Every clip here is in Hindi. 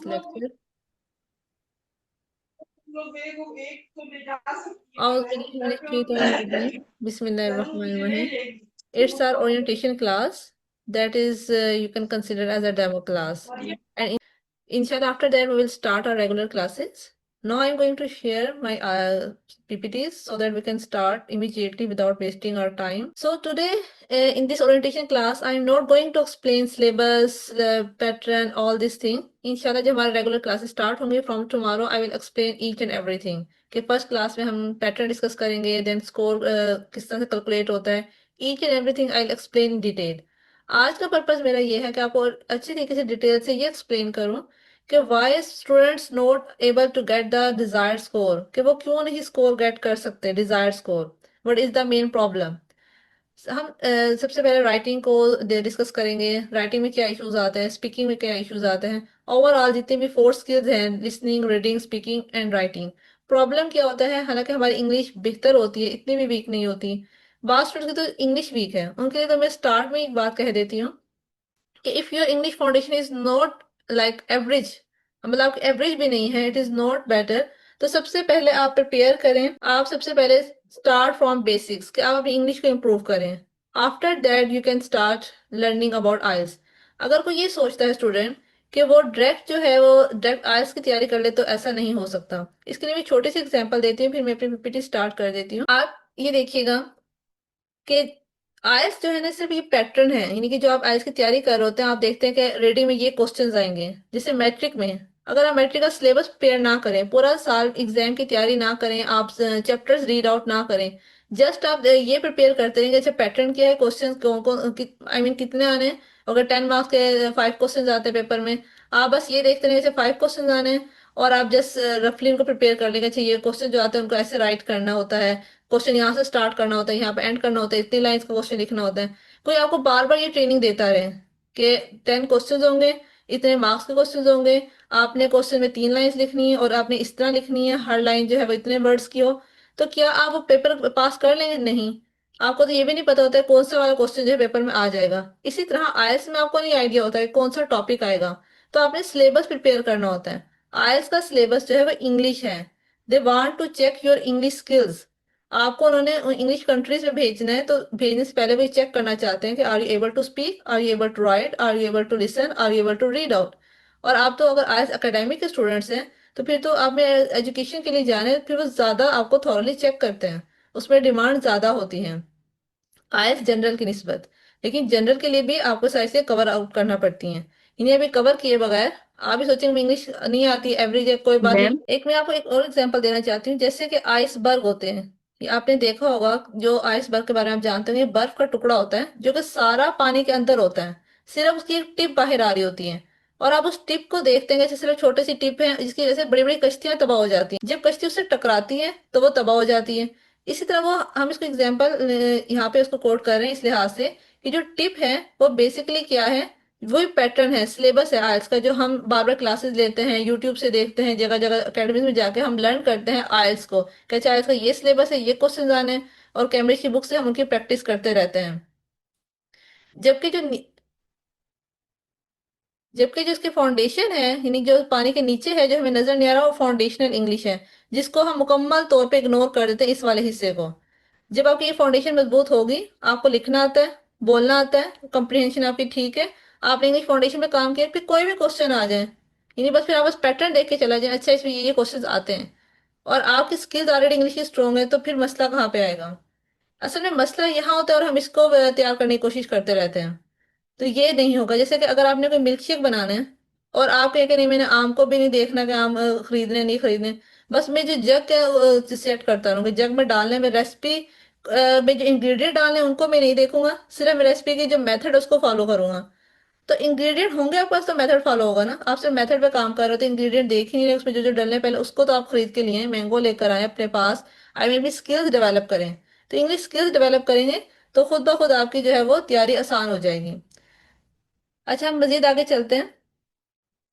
lecture. Bismillahirrahmanirrahim. It's our orientation class. That is, you can consider as a demo class. And inshallah, after that, we will start our regular classes. Now I'm going to share my PPTs so that we can start immediately without wasting our time. So today, in this orientation class, I'm not going to explain syllabus, pattern, all these things. Inshallah, जब हमारे regular classes start होंगे from tomorrow, I will explain each and everything. कि फर्स्ट क्लास में हम पैटर्न डिस्कस करेंगे, देन स्कोर किस तरह से कैलकुलेट होता है, each and everything I will explain in detail. आज का पर्पस मेरा ये है कि आपको अच्छी तरीके से डिटेल से ये एक्सप्लेन करूं कि why students not able to get the desired score, कि वो क्यों नहीं स्कोर गेट कर सकते desired score, what is the main problem. हम सबसे पहले राइटिंग को डिस्कस करेंगे, राइटिंग में क्या इश्यूज आते हैं, स्पीकिंग में क्या इश्यूज आते हैं, ओवरऑल जितने भी 4 स्किल्स हैं, listening, reading, speaking and writing. Problem क्या होता है, हालांकि हमारी इंग्लिश बेहतर होती है, इतनी भी वीक नहीं होती. बात स्टूडेंट्स की तो इंग्लिश वीक है, उनके लिए तो मैं स्टार्ट में एक बात कह देती हूँ कि if your English foundation is not like average, मतलब आपकी एवरेज भी नहीं है, इट इज नॉट बेटर, तो सबसे पहले आप प्रिपेयर करें. आप सबसे पहले स्टार्ट फ्रॉम बेसिक्स, कि आप अपनी इंग्लिश को इम्प्रूव करें. After that you can start learning about IELTS. अगर कोई ये सोचता है स्टूडेंट कि वो डायरेक्ट जो है वो डायरेक्ट आइल्स की तैयारी कर ले, तो ऐसा नहीं हो सकता. इसके लिए मैं छोटी सी एग्जांपल देती हूँ, फिर मैं अपनी पीपीटी स्टार्ट कर देती हूँ. आप ये देखिएगा कि आइल्स जो है ना सिर्फ ये पैटर्न है, यानी कि जो आप आइल्स की तैयारी कर रहे होते हैं, आप देखते हैं कि रीडिंग में ये क्वेश्चंस आएंगे. जैसे मैट्रिक में, अगर आप मैट्रिक का सिलेबस प्रिपेयर ना करें, पूरा साल एग्जाम की तैयारी ना करें, आप चैप्टर्स रीड आउट ना करें, जस्ट आप ये प्रिपेयर करते रहेंगे अच्छा पैटर्न क्या है, क्वेश्चन कौन कौन आई मीन कितने आने हैं. अगर 10 मार्क्स के 5 क्वेश्चन आते हैं पेपर में, आप बस ये देखते रहेंगे अच्छा 5 क्वेश्चन आने हैं, और आप जस्ट रफली उनको प्रिपेयर कर लेंगे. अच्छा ये क्वेश्चन जो आते हैं उनको ऐसे राइट करना होता है, क्वेश्चन यहाँ से स्टार्ट करना होता है, यहाँ पे एंड करना होता है, इतनी लाइंस का क्वेश्चन लिखना होता है. कोई आपको बार बार ये ट्रेनिंग देता रहे कि 10 क्वेश्चन होंगे, इतने मार्क्स के क्वेश्चन होंगे, आपने क्वेश्चन में 3 लाइंस लिखनी है और आपने इस तरह लिखनी है, हर लाइन जो है वो इतने वर्ड्स की हो, तो क्या आप वो पेपर पास कर लेंगे? नहीं. आपको तो ये भी नहीं पता होता है कौन सा वाला क्वेश्चन जो है पेपर में आ जाएगा. इसी तरह आईएलटीएस में आपको नहीं आइडिया होता है कौन सा टॉपिक आएगा, तो आपने सिलेबस प्रिपेयर करना होता है. आईएलटीएस का सिलेबस जो है वो इंग्लिश है. They want to check your English skills. आपको उन्होंने इंग्लिश कंट्रीज में भेजना है, तो भेजने से पहले भी चेक करना चाहते हैं कि are you able to speak, are you able to write, are you able to listen, are you able to read out. और आप तो अगर आज एकेडमिक के स्टूडेंट्स हैं, तो फिर तो आप में एजुकेशन के लिए जाने, फिर वो ज़्यादा आपको थॉरली चेक करते हैं, उसमें डिमांड ज़्यादा होती है आईएएस जनरल की निस्बत. लेकिन जनरल के लिए भी आपको सारी चीजें कवर आउट करना पड़ती हैं. इन्हें अभी कवर किए बगैर आप भी सोचेंगे इंग्लिश नहीं आती, एवरेज है, कोई बात नहीं. एक मैं आपको एक और एग्जांपल देना चाहती हूँ, जैसे कि आइसबर्ग होते हैं. ये आपने देखा होगा, जो आइसबर्ग के बारे में आप जानते होंगे, बर्फ का टुकड़ा होता है जो कि सारा पानी के अंदर होता है, सिर्फ उसकी एक टिप बाहर आ रही होती है. और आप उस टिप को देखते हैं जैसे सिर्फ छोटी सी टिप है, जिसकी वजह से बड़ी बड़ी कश्तियां तबाह हो जाती हैं. जब कश्ती उससे टकराती है तो वो तबाह हो जाती है. इसी तरह वो हम इसको एग्जाम्पल यहाँ पे उसको कोट कर रहे हैं इस लिहाज से कि जो टिप है वो बेसिकली क्या है, वही पैटर्न है, सिलेबस है आइल्स का, जो हम बार बार क्लासेस लेते हैं, यूट्यूब से देखते हैं, जगह जगह अकेडमी में जाके हम लर्न करते हैं आइल्स को, कैसे आइल्स का ये सिलेबस है, ये क्वेश्चन आने हैं, और कैम्ब्रिज की बुक से हम उनकी प्रैक्टिस करते रहते हैं. जबकि जो इसके फाउंडेशन है, यानी जो पानी के नीचे है, जो हमें नजर नहीं आ रहा, वो फाउंडेशनल इंग्लिश है, जिसको हम मुकम्मल तौर पे इग्नोर कर देते हैं इस वाले हिस्से को. जब आपकी ये फाउंडेशन मजबूत होगी, आपको लिखना आता है, बोलना आता है, कंप्रीहेंशन आपकी ठीक है, आपने इंग्लिश फाउंडेशन में काम किया, फिर कोई भी क्वेश्चन आ जाए, यानी बस फिर आप बस पैटर्न देख के चला जाए, अच्छा इसमें ये क्वेश्चन आते हैं, और आपकी स्किल्स ऑलरेडी इंग्लिश की स्ट्रॉन्ग है, तो फिर मसला कहाँ पे आएगा. असल में मसला यहाँ होता है और हम इसको तैयार करने की कोशिश करते रहते हैं. तो ये नहीं होगा. जैसे कि अगर आपने कोई मिल्क शेक बनाना है और आप कहें कि नहीं मैंने आम को भी नहीं देखना कि आम खरीदने नहीं खरीदने, बस मैं जो जग है सेट करता रहूंगी, जग में डालने में रेसिपी में जो इंग्रेडिएंट डालने हैं उनको मैं नहीं देखूंगा, सिर्फ रेसिपी की जो मेथड उसको फॉलो करूंगा. तो इंग्रेडिएंट होंगे आपके पास तो मेथड फॉलो होगा ना. आप सिर्फ मेथड पे काम कर रहे हो तो इंग्रेडिएंट देख ही नहीं रहे, उसमें जो जो डलने पहले उसको तो आप खरीद के लिए मैंगो लेकर आए अपने पास. आई मीन भी स्किल्स डेवलप करें, तो इंग्लिश स्किल्स डेवलप करेंगे तो खुद ब खुद आपकी जो है वो तैयारी आसान हो जाएगी. अच्छा, हम मजीद आगे चलते हैं.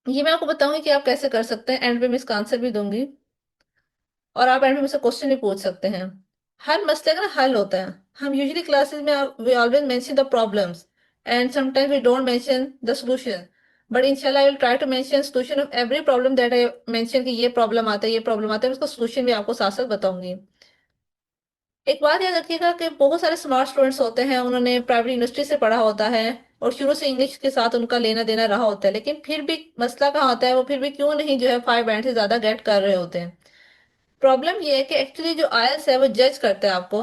ये मैं आपको बताऊंगी कि आप कैसे कर सकते हैं, एंड पे मैं इसका आंसर भी दूंगी, और आप एंड में मुझसे क्वेश्चन भी पूछ सकते हैं. हर मसले का ना हल होता है. हम यूजुअली क्लासेस में we always mention the problems and sometimes we don't mention the solution, but इंशाल्लाह I will try to mention solution of every problem that I mention कि ये प्रॉब्लम आता है, ये प्रॉब्लम आता है, उसका सोल्यूशन भी आपको साथ साथ बताऊंगी। एक बात याद रखिएगा कि बहुत सारे स्मार्ट स्टूडेंट्स होते हैं, उन्होंने प्राइवेट यूनिवर्सिटी से पढ़ा होता है और शुरू से इंग्लिश के साथ उनका लेना देना रहा होता है, लेकिन फिर भी मसला कहाँ होता है, वो फिर भी क्यों नहीं जो है 5 बैंड से ज्यादा गेट कर रहे होते हैं। प्रॉब्लम ये है कि एक्चुअली जो आईएलटीएस है वो जज करता है आपको।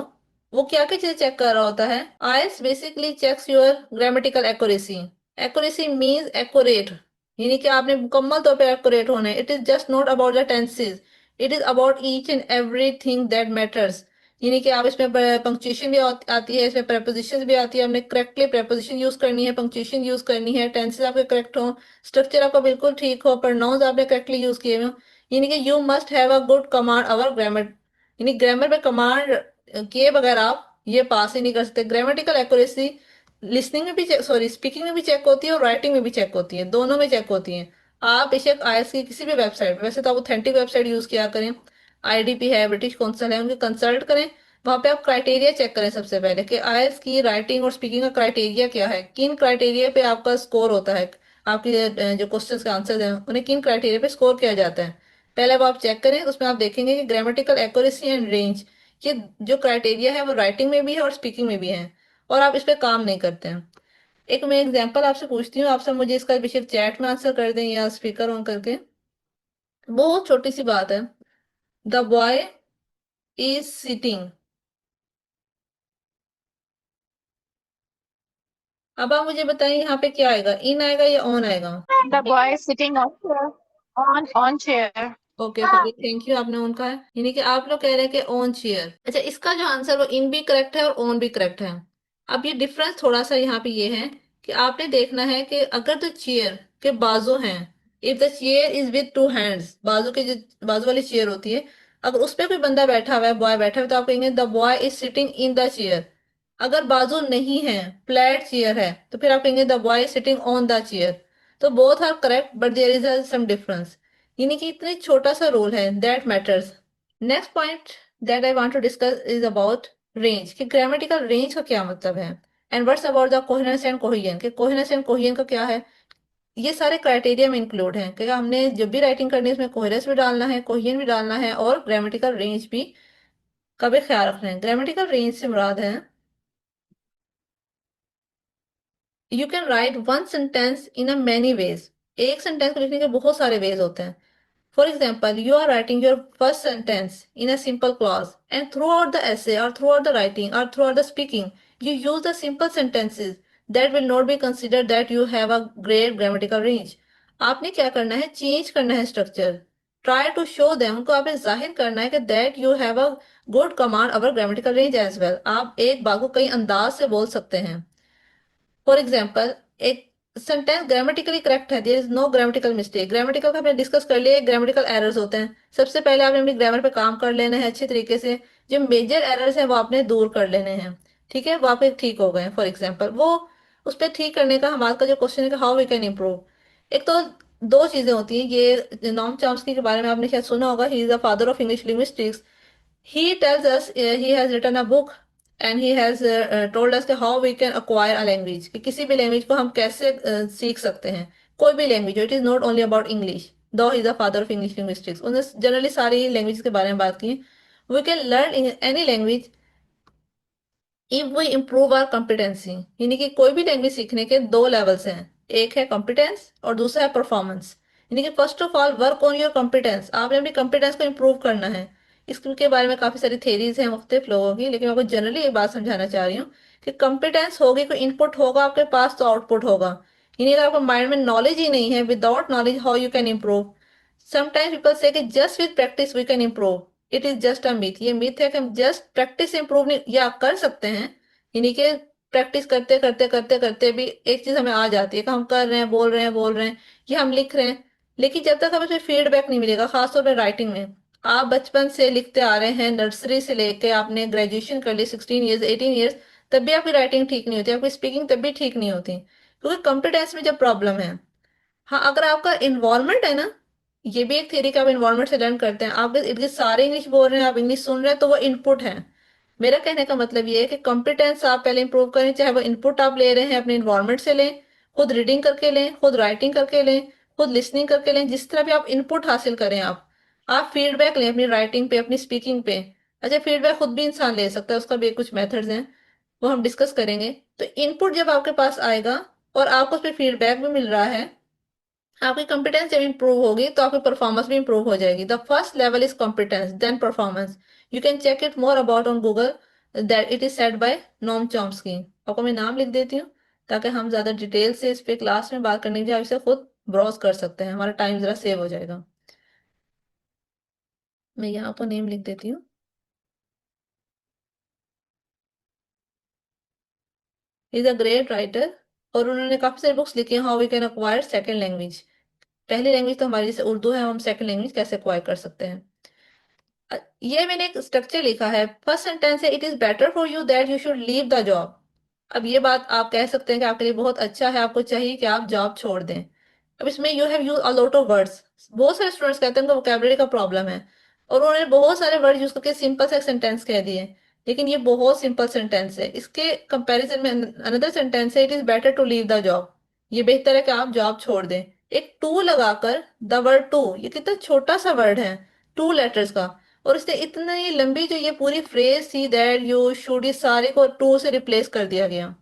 वो क्या क्या चीजें चेक कर रहा होता है? IELTS basically checks your grammatical accuracy. Accuracy means accurate, यानी कि आपने मुकम्मल तौर पे एक्यूरेट होना है। It is just not about the tenses, it is about each and everything that matters. यानी कि आप इसमें पंक्चुएशन भी आती है, इसमें prepositions भी आती है, आपने करेक्टली preposition यूज करनी है, पंक्चुएशन यूज करनी है, टेंसेस आपके करेक्ट हो, स्ट्रक्चर आपका बिल्कुल ठीक हो, प्रोनाउंस आपने करेक्टली यूज किए हो। यानी कि you must have a good command our grammar. यानी ग्रामर पे कमांड किए बगैर आप ये पास ही नहीं कर सकते। ग्रामेटिकल एक्यूरेसी लिसनिंग में भी सॉरी स्पीकिंग में भी चेक होती है और राइटिंग में भी चेक होती है, दोनों में चेक होती है। आप बेशक आईएलटीएस की किसी भी वेबसाइट, वैसे तो आप ऑथेंटिक वेबसाइट यूज किया करें, आईडीपी है, ब्रिटिश काउंसिल है, उनके कंसल्ट करें। वहां पे आप क्राइटेरिया चेक करें सबसे पहले कि आईएलटीएस की राइटिंग और स्पीकिंग का क्राइटेरिया क्या है, किन क्राइटेरिया पे आपका स्कोर होता है, आपके जो क्वेश्चंस के आंसर हैं उन्हें किन क्राइटेरिया पे स्कोर किया जाता है। पहले अब आप चेक करें, उसमें आप देखेंगे कि ग्रामेटिकल एक्यूरेसी एंड रेंज, ये जो क्राइटेरिया है वो राइटिंग में भी है और स्पीकिंग में भी है, और आप इस पे काम नहीं करते हैं। एक मैं एग्जांपल आपसे पूछती हूँ, आप सब मुझे इसका बेशक चैट में आंसर कर दें या स्पीकर ऑन करके। बहुत छोटी सी बात है। The boy is sitting. अब आप मुझे बताएं यहाँ पे क्या आएगा, इन आएगा या ऑन आएगा? The boy is sitting on chair. On chair. Okay okay, thank you, आपने ऑन कहा है, यानी कि आप लोग कह रहे हैं कि ऑन चेयर। अच्छा, इसका जो आंसर वो इन भी करेक्ट है और ऑन भी करेक्ट है। अब ये डिफरेंस थोड़ा सा यहाँ पे ये है कि आपने देखना है कि अगर तो चेयर के बाजू हैं, if the chair is with 2 hands, बाजू के जो बाजू वाली चेयर होती है, अगर उस पर कोई बंदा बैठा हुआ है, बॉय बैठा हुआ है, तो आप कहेंगे the boy is sitting in the chair. अगर बाजू नहीं है, फ्लैट चेयर है, तो फिर आप कहेंगे the boy is sitting on the chair. तो both are correct but there is some difference, यानी कि इतने छोटा सा रोल है that matters. Next point that I want to discuss is about range, कि ग्रामेटिकल रेंज का क्या मतलब है, and what's about the coherence and cohesion, कि कोहेरेंस एंड कोहेजन का क्या है। ये सारे क्राइटेरिया में इंक्लूड है कि हमने जब भी राइटिंग करनी है उसमें कोहेरेंस भी डालना है, कोहेजन भी डालना है, और ग्रामेटिकल रेंज भी का भी ख्याल रखना है। ग्रामेटिकल रेंज से मुराद है you can right one sentence in a many ways. एक सेंटेंस को लिखने के बहुत सारे वेज होते हैं। For example, you are writing your first sentence in a simple clause, and throughout the essay, or throughout the writing, or throughout the speaking, you use the simple sentences. That will not be considered that you have a great grammatical range. आपने क्या करना है, चेंज करना है structure. Try to show them, उनको आपने जाहिर करना है कि that you have a good command over grammatical range as well. आप एक बात को कई अंदाज से बोल सकते हैं। फॉर एग्जाम्पल, एक सेंटेंस ग्रामेटिकली करेक्ट है, there is no grammatical mistake. Grammatical का हमने डिस्कस कर लिया, ग्रामेटिकल एरर्स होते हैं। सबसे पहले आपने अपनी ग्रामर पे काम कर लेना है अच्छे तरीके से। जो मेजर एरर्स हैं वो आपने दूर कर लेने हैं, ठीक है, वो आपके ठीक हो गए। फॉर एग्जाम्पल, वो उस पर ठीक करने का हमारा का जो क्वेश्चन है कि हाउ वी कैन इम्प्रूव। एक तो दो चीजें होती हैं, ये नॉम चॉम्स्की के बारे में आपने शायद सुना होगा, he is the father of English linguistics. He tells us he has written a book and he has told us कि how we can acquire a language, कि किसी भी लैंग्वेज को हम कैसे सीख सकते हैं। कोई भी लैंग्वेज हो, it is not only about English, though he the father of English linguistics, उन्होंने जनरली सारी लैंग्वेज के बारे में बात की। We can learn any language if we improve our competency, यानी कि कोई भी लैंग्वेज सीखने के दो लेवल्स हैं, एक है कॉम्पिटेंस और दूसरा है परफॉर्मेंस। यानी कि first of all work on your competence, आपने अपनी कॉम्पिटेंस को इम्प्रूव करना है। इसके बारे में काफी सारी थेरीज हैं मुख्तलिफ लोगों की, लेकिन मैं आपको जनरली एक बात समझाना चाह रही हूँ कि कॉम्पिटेंस होगी, कोई इनपुट होगा आपके पास तो आउटपुट होगा। यानी अगर आपको माइंड में नॉलेज ही नहीं है, without knowledge how you can improve. Sometimes people say कि just with practice we can improve, it is just a myth. ये मिथ है कि हम जस्ट प्रैक्टिस से इम्प्रूव नहीं या कर सकते हैं, यानी कि प्रैक्टिस करते करते करते करते भी एक चीज हमें आ जाती है कि हम कर रहे हैं, बोल रहे हैं, या हम लिख रहे हैं, लेकिन जब तक हमें उसमें फीडबैक नहीं मिलेगा, खासतौर पर राइटिंग में। आप बचपन से लिखते आ रहे हैं, नर्सरी से लेके आपने ग्रेजुएशन कर ली, 16 ईयर्स 18 ईयर्स, तब भी आपकी राइटिंग ठीक नहीं होती, आपकी स्पीकिंग तब भी ठीक नहीं होती, क्योंकि कॉन्फिडेंस में जब प्रॉब्लम है। हाँ, अगर आपका इन्वॉल्वमेंट है ना, ये भी एक थ्योरी का आप इन्वॉल्वमेंट से लर्न करते हैं, आप इर्द गिर्द सारे इंग्लिश बोल रहे हैं, आप इंग्लिश सुन रहे हैं, तो वो इनपुट है। मेरा कहने का मतलब ये है कि कॉम्पिटेंस आप पहले इंप्रूव करें, चाहे वो इनपुट आप ले रहे हैं अपने इन्वायरमेंट से लें, खुद रीडिंग करके लें, खुद राइटिंग करके लें, खुद लिसनिंग करके लें, जिस तरह भी आप इनपुट हासिल करें आप फीडबैक लें अपनी राइटिंग पे, अपनी स्पीकिंग पे। अच्छा, फीडबैक खुद भी इंसान ले सकता है, उसका भी कुछ मेथड्स हैं, वो हम डिस्कस करेंगे। तो इनपुट जब आपके पास आएगा और आपको उस पर फीडबैक भी मिल रहा है, आपकी कॉम्पिटेंस जब इंप्रूव होगी तो आपकी परफॉर्मेंस भी इंप्रूव हो जाएगी। The first level is competence then performance. You can check it more about on Google, that it is said by Noam Chomsky. आपको मैं नाम लिख देती हूँ ताकि हम ज्यादा डिटेल से इस पे क्लास में बात करने की आप इसे खुद ब्राउज कर सकते हैं, हमारा टाइम जरा सेव हो जाएगा। मैं यहाँ पर नेम लिख देती हूँ। इज अ ग्रेट राइटर और उन्होंने काफी सारी बुक्स लिखी हैं, how we can acquire second language. पहली लैंग्वेज तो हमारी जैसे उर्दू है, हम सेकंड लैंग्वेज कैसे अक्वायर कर सकते हैं। ये मैंने एक स्ट्रक्चर लिखा है। फर्स्ट सेंटेंस है, it is better for you that you should leave the job. अब ये बात आप कह सकते हैं कि आपके लिए बहुत अच्छा है, आपको चाहिए कि आप जॉब छोड़ दें। अब इसमें you have use a lot of words. बहुत सारे स्टूडेंट्स कहते हैं उनको वोकैबुलरी का प्रॉब्लम है और उन्होंने बहुत सारे वर्ड यूज करके सिंपल से सेंटेंस कह दिए, लेकिन ये बहुत सिंपल सेंटेंस है। इसके कंपैरिजन में अनदर सेंटेंस है, it is better to leave the job. ये बेहतर है कि आप जॉब छोड़ दें। एक टू लगाकर, द वर्ड टू, ये कितना छोटा सा वर्ड है, टू लेटर्स का, और इसने इतनी लंबी जो ये पूरी फ्रेज थी, दैट यू शुड, इस सारे को टू से रिप्लेस कर दिया गया।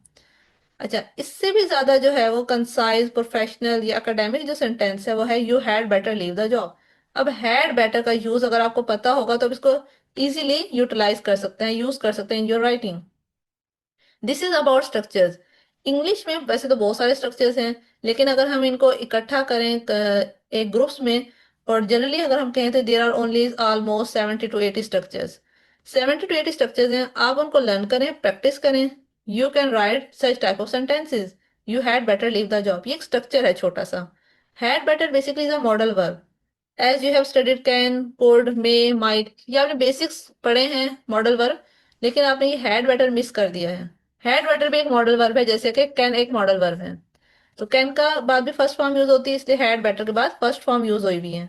अच्छा, इससे भी ज्यादा जो है वो कंसाइज, प्रोफेशनल या एकेडमिक जो सेंटेंस है वो है, you had better leave the job. अब हैड बेटर का यूज अगर आपको पता होगा तो आप इसको इजीली यूटिलाइज कर सकते हैं, यूज कर सकते हैं in your writing. This is about structures. English में वैसे तो बहुत सारे स्ट्रक्चर्स हैं, लेकिन अगर हम इनको इकट्ठा करें एक ग्रुप्स में, और जनरली अगर हम कहें तो there are only almost 70 to 80 structures. 70 to 80 structures हैं, आप उनको लर्न करें, प्रैक्टिस करें। You can write such type of sentences. You had better leave the job, ये एक स्ट्रक्चर है छोटा सा। Had better basically is a modal verb. As you have studied can, could, may, might, ये आपने बेसिक्स पढ़े हैं मॉडल वर्ब, लेकिन आपने ये हैड बेटर मिस कर दिया है। हैड बेटर भी एक मॉडल वर्ब है, जैसे कि कैन एक मॉडल वर्ब है। तो कैन का बाद भी फर्स्ट फॉर्म यूज होती है, इसलिए हैड बेटर के बाद फर्स्ट फॉर्म यूज हुई भी है।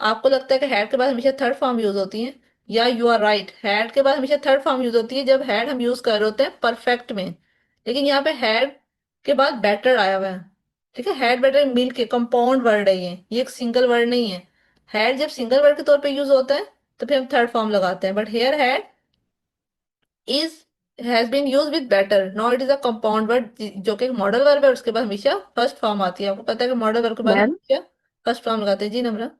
आपको लगता है कि हैड के बाद हमेशा थर्ड फॉर्म यूज होती है, या यू आर राइट, हैड के बाद हमेशा थर्ड फॉर्म यूज होती है जब हैड हम यूज कर रहे होते हैं परफेक्ट में। लेकिन यहाँ पे हैड के बाद बेटर आया हुआ है। ठीक है, हैड बेटर मिल के कंपाउंड वर्ड है, ये एक सिंगल वर्ड नहीं है। हैड जब सिंगल वर्ड के तौर पे यूज होता है तो फिर हम थर्ड फॉर्म लगाते हैं, but here had is has been use with better, now it is a compound word, जो कि मॉडल वर्ब है, उसके बाद हमेशा फर्स्ट फॉर्म आती है। आपको पता है कि मॉडल वर्ब के बाद मैम हमेशा फर्स्ट फॉर्म लगाते हैं। जी नम्रा।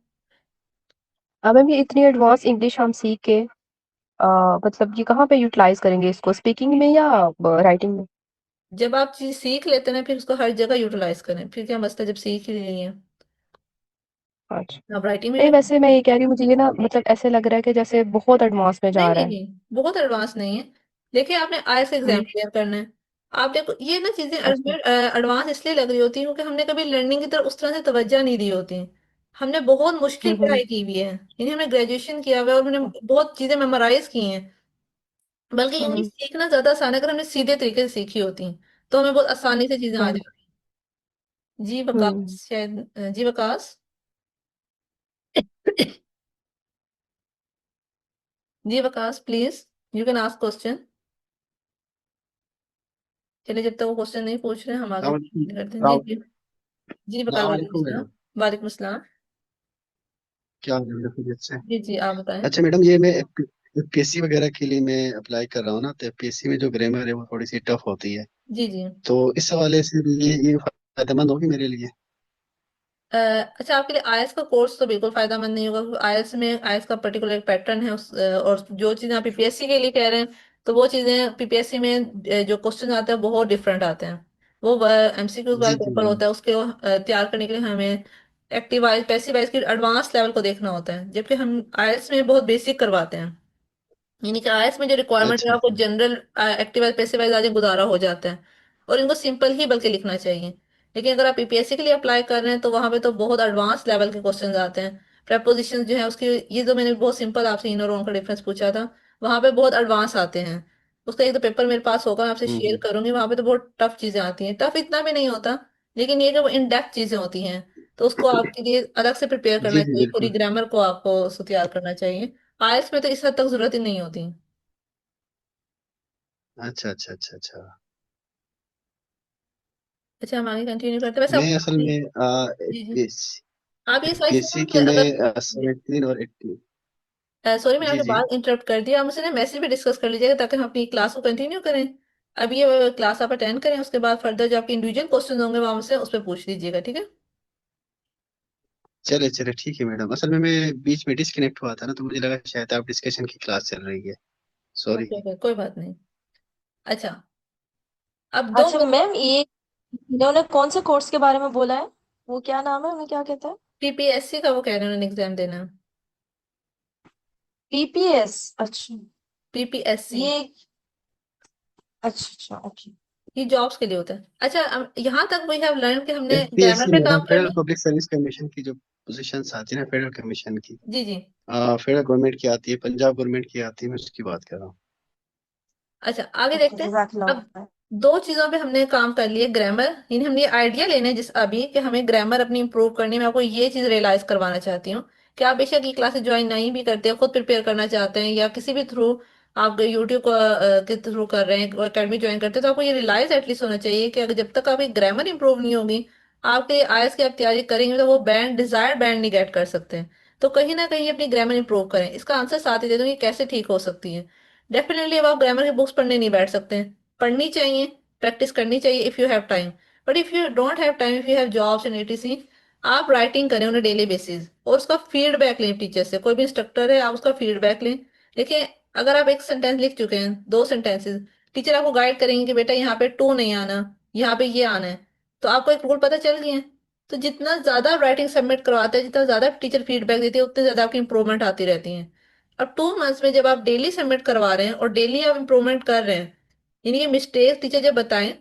मैम ये इतनी एडवांस इंग्लिश हम सीख के मतलब ये कहाँ पे यूटिलाइज करेंगे इसको, स्पीकिंग में या राइटिंग में? जब आप चीज सीख लेते हैं ना, फिर उसको हर जगह यूटिलाइज करें, फिर क्या मसला, जब सीख ही रही है। अच्छा। आप राइटिंग में नहीं भी। वैसे मैं ये कह रही हूँ, मुझे ये ना मतलब ऐसे लग रहा है कि जैसे बहुत एडवांस में नहीं जा नहीं रहा है। नहीं, बहुत एडवांस नहीं है। देखिए, आपने आईएलटीएस एग्जाम हम्म। क्लियर करना है। आप देखो, ये ना चीजें अच्छा। एडवांस इसलिए लग रही होती हैं क्योंकि हमने कभी लर्निंग की तरफ उस तरह से तवज्जो नहीं दी होती। हमने बहुत मुश्किल हम्म। पढ़ाई की हुई है, यानी हमने ग्रेजुएशन किया हुआ है और हमने बहुत चीजें मेमोराइज की हैं। बल्कि इंग्लिश हम्म। सीखना ज्यादा आसान है अगर हमने सीधे तरीके से सीखी होती, तो हमें बहुत आसानी से चीजें आ हाँ। जाती। जी वकास, हम्म। शायद जी वकास। जी Waqas, please, you can ask question. चलिए, जब तक वो क्वेश्चन नहीं पूछ रहे हैं, हम आगे करते हैं। जी सलाम जी। जी वकास, वालेकुम वालेकुम सलाम। मैडम। वालेकुम सलाम। क्या हाल है मैडम, खैरियत से? जी जी, आप बताएं। अच्छा मैडम, ये मैं एफपीएससी वगैरह के लिए मैं अप्लाई कर रहा हूँ ना, तो एफपीएससी में जो ग्रामर है वो थोड़ी सी टफ होती है। जी जी। तो इस हवाले से भी ये फायदेमंद होगी मेरे लिए। अच्छा, आपके लिए आईएएस का कोर्स तो बिल्कुल फायदेमंद नहीं होगा, क्योंकि आईएएस में आईएएस का पर्टिकुलर एक पैटर्न है और जो चीजें आप पीपीएससी के लिए कह रहे हैं, तो वो चीजें पीपीएससी में जो क्वेश्चन आते हैं बहुत डिफरेंट आते हैं। वो एमसीक्यू वाला जी जी पेपर मैडम। होता है, उसके तैयार करने के लिए हमें एक्टिव वाइज पैसिव वाइज की एडवांस लेवल को देखना होता है, जबकि हम आईएएस में बहुत बेसिक करवाते हैं। यानी कि आईएएस में जो रिक्वायरमेंट है, अच्छा आपको अच्छा। जनरल एक्टिव पैसिव आदि गुजारा हो जाता है, और इनको सिंपल ही बल्कि लिखना चाहिए। लेकिन अगर आप यूपीएससी के लिए अप्लाई कर रहे हैं तो वहां पे तो बहुत एडवांस लेवल के क्वेश्चंस आते हैं। प्रपोजिशन जो है उसकी, ये जो मैंने बहुत सिंपल आपसे इन और ऑन का डिफरेंस पूछा था, वहां पे बहुत एडवांस आते हैं। उसका एक तो पेपर मेरे पास होगा, मैं आपसे शेयर हम्म। करूंगी, वहां पे तो बहुत टफ चीजें आती हैं। टफ इतना भी नहीं होता, लेकिन ये कि वो इन डेप्थ चीजें होती हैं, तो उसको आपके लिए अलग से प्रिपेयर जी करना जी चाहिए, पूरी बिल्कुल। ग्रामर को आपको उसको तैयार करना चाहिए। आईएलटीएस में तो इस हद तक जरूरत ही नहीं होती। अच्छा अच्छा अच्छा अच्छा। अच्छा, हम आगे कंटिन्यू करते हैं। वैसे मैं असल में जी जी, आप ये सारी केसी चीजें के अगर में 17 और 18। सॉरी मैंने जी आपके जी। बात इंटरप्ट कर दिया, आप मुझसे ना मैसेज पे डिस्कस कर लीजिएगा ताकि हम अपनी क्लास को कंटिन्यू करें। अब ये क्लास आप अटेंड करें, उसके बाद फर्दर जो आपके इंडिविजुअल क्वेश्चन होंगे वो हमसे उस पर पूछ लीजिएगा, ठीक है? चले चले ठीक है मैडम, असल में मैं बीच में डिस्कनेक्ट हुआ था ना, तो मुझे लगा शायद आप डिस्कशन की क्लास चल रही है। सॉरी। ओके ओके, कोई बात नहीं। अच्छा, अब दो अच्छा मैम, ये इन्होंने कौन से कोर्स के बारे में बोला है? वो क्या नाम है, उन्हें क्या कहते हैं? पीपीएससी का वो कह रहे हैं उन्होंने एग्जाम देना। पीपीएस? अच्छा। पीपीएससी ये अच्छा अच्छा, ओके। ये जॉब्स के लिए होता है। अच्छा, अब यहाँ तक वी हैव लर्न कि हमने ग्रामर एफपीएससी पे मैडम, काम कर फेडरल लिया। पब्लिक सर्विस कमीशन की जो पोजीशंस आती है ना, फेडरल कमीशन की, जी जी। फेडरल गवर्नमेंट की आती है, पंजाब गवर्नमेंट की आती है, मैं उसकी बात कर रहा हूँ। अच्छा, आगे ओके, देखते हैं। जज़ाकल्लाह अब खैर। दो चीजों पे हमने काम कर लिया, ग्रामर, यानी हमने ये आइडिया लेना है जिस अभी कि हमें ग्रामर अपनी इंप्रूव करनी है। मैं आपको ये चीज रियलाइज करवाना चाहती हूँ कि आप बेशक ये क्लासेस ज्वाइन नहीं भी करते हो, खुद प्रिपेयर करना चाहते हैं या किसी भी थ्रू आप यूट्यूब के थ्रू कर रहे हैं, अकेडमी ज्वाइन करते हैं, तो आपको ये रियलाइज एटलीस्ट होना चाहिए कि अगर जब तक आपकी ग्रामर इंप्रूव नहीं होगी, आपके आईएएस की आप तैयारी करेंगे तो वो बैंड डिजायर्ड बैंड नहीं गेट कर सकते। तो कहीं ना कहीं अपनी ग्रामर इंप्रूव करें। इसका आंसर साथ ही दे दूंगी कैसे ठीक हो सकती है। डेफिनेटली अब आप ग्रामर की बुक्स पढ़ने नहीं बैठ सकते हैं, पढ़नी चाहिए, प्रैक्टिस करनी चाहिए if you have time. But if you don't have time, if you have jobs and ETC, आप राइटिंग करें ऑन डेली बेसिस और उसका फीडबैक लें टीचर से। कोई भी इंस्ट्रक्टर है, आप उसका फीडबैक लें। देखिए, अगर आप एक सेंटेंस लिख चुके हैं, दो सेंटेंसेस, टीचर आपको गाइड करेंगे कि बेटा यहाँ पे टू नहीं आना, यहाँ पे ये आना है, तो आपको एक रूल पता चल गया है। तो जितना ज्यादा राइटिंग सबमिट करवाते हैं, जितना ज्यादा टीचर फीडबैक देती है, उतनी ज्यादा आपकी इंप्रूवमेंट आती रहती है। अब 2 मंथ्स में जब आप डेली सबमिट करवा रहे हैं और डेली आप इंप्रूवमेंट कर रहे हैं, यानी कि मिस्टेक टीचर जब बताएं,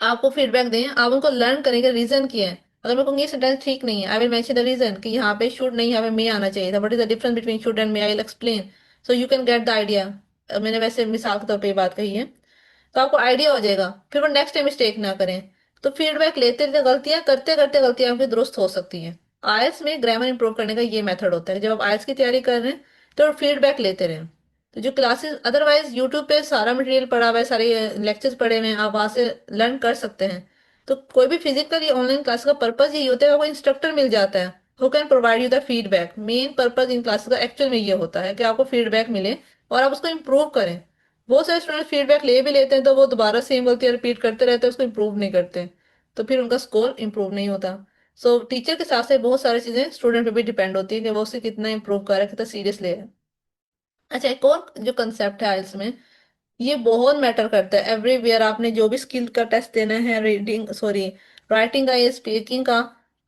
आपको फीडबैक दें, आप उनको लर्न करेंगे रीजन क्या है। अगर मैं कहूँगी ये सेंटेंस ठीक नहीं है, I will mention the reason कि यहाँ पे शुड नहीं, यहाँ पे मे आना चाहिए था। What is the difference between should and may, I will explain so you can get the idea. मैंने वैसे मिसाल के तौर पे ये बात कही है, तो आपको आइडिया हो जाएगा, फिर वो नेक्स्ट टाइम मिस्टेक ना करें। तो फीडबैक लेते रहते, गलतियां करते करते गलतियां आपकी दुरुस्त हो सकती हैं। आयल्स में ग्रामर इंप्रूव करने का ये मेथड होता है, जब आप आयल्स की तैयारी कर रहे हैं तो फीडबैक लेते रहें। तो जो क्लासेस अदरवाइज यूट्यूब पे सारा मटेरियल पड़ा हुआ है, सारे लेक्चर्स पड़े हुए हैं, आप वहां से लर्न कर सकते हैं। तो कोई भी फिजिकल या ऑनलाइन क्लास का पर्पज यही होता है, आपको इंस्ट्रक्टर मिल जाता है who can provide you the feedback. Main purpose in classes का एक्चुअल में ये होता है कि आपको फीडबैक मिले और आप उसको इम्प्रूव करें। बहुत सारे स्टूडेंट फीडबैक ले भी लेते हैं तो वो दोबारा सेम गलतियां रिपीट करते रहते हैं, उसको इम्प्रूव नहीं करते, तो फिर उनका स्कोर इम्प्रूव नहीं होता। सो टीचर के साथ से बहुत सारी चीजें स्टूडेंट पे भी डिपेंड होती है कि वो उसे कितना इम्प्रूव कर रहा है, कितना सीरियस ले रहा है। अच्छा, एक और जो कंसेप्ट है आइल्स में, ये बहुत मैटर करता है एवरीवेयर। आपने जो भी स्किल का टेस्ट देना है, रीडिंग सॉरी राइटिंग का या स्पीकिंग का,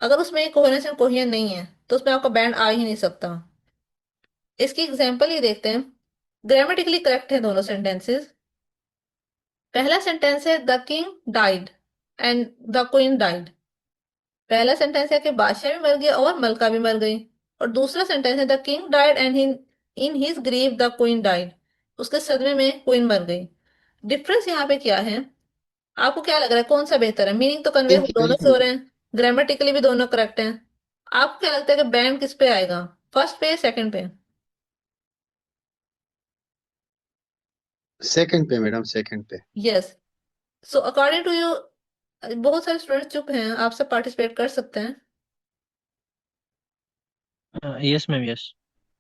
अगर उसमें कोहेरेंस एंड कोहेरेंस नहीं है तो उसमें आपका बैंड आ ही नहीं सकता। इसकी एग्जांपल ही देखते हैं। ग्रामेटिकली करेक्ट है दोनों सेंटेंसेस। पहला सेंटेंस है the king died and the queen died. पहला सेंटेंस है कि बादशाह भी मर गया और मलका भी मर गई। और दूसरा सेंटेंस है the king died and in his grief the queen died. उसके सदमे में क्वीन मर गई। डिफरेंस यहाँ पे क्या है? आपको क्या लग रहा है कौन सा बेहतर है? मीनिंग तो कन्वे दोनों से हो रहे हैं, ग्रामेटिकली भी दोनों करेक्ट हैं। आपको क्या लगता है कि बैंड किस पे आएगा, फर्स्ट पे सेकंड पे? सेकंड पे मैडम, सेकंड पे। Yes. So according to you, बहुत सारे स्टूडेंट चुप हैं, आप सब पार्टिसिपेट कर सकते हैं। Yes ma'am, yes.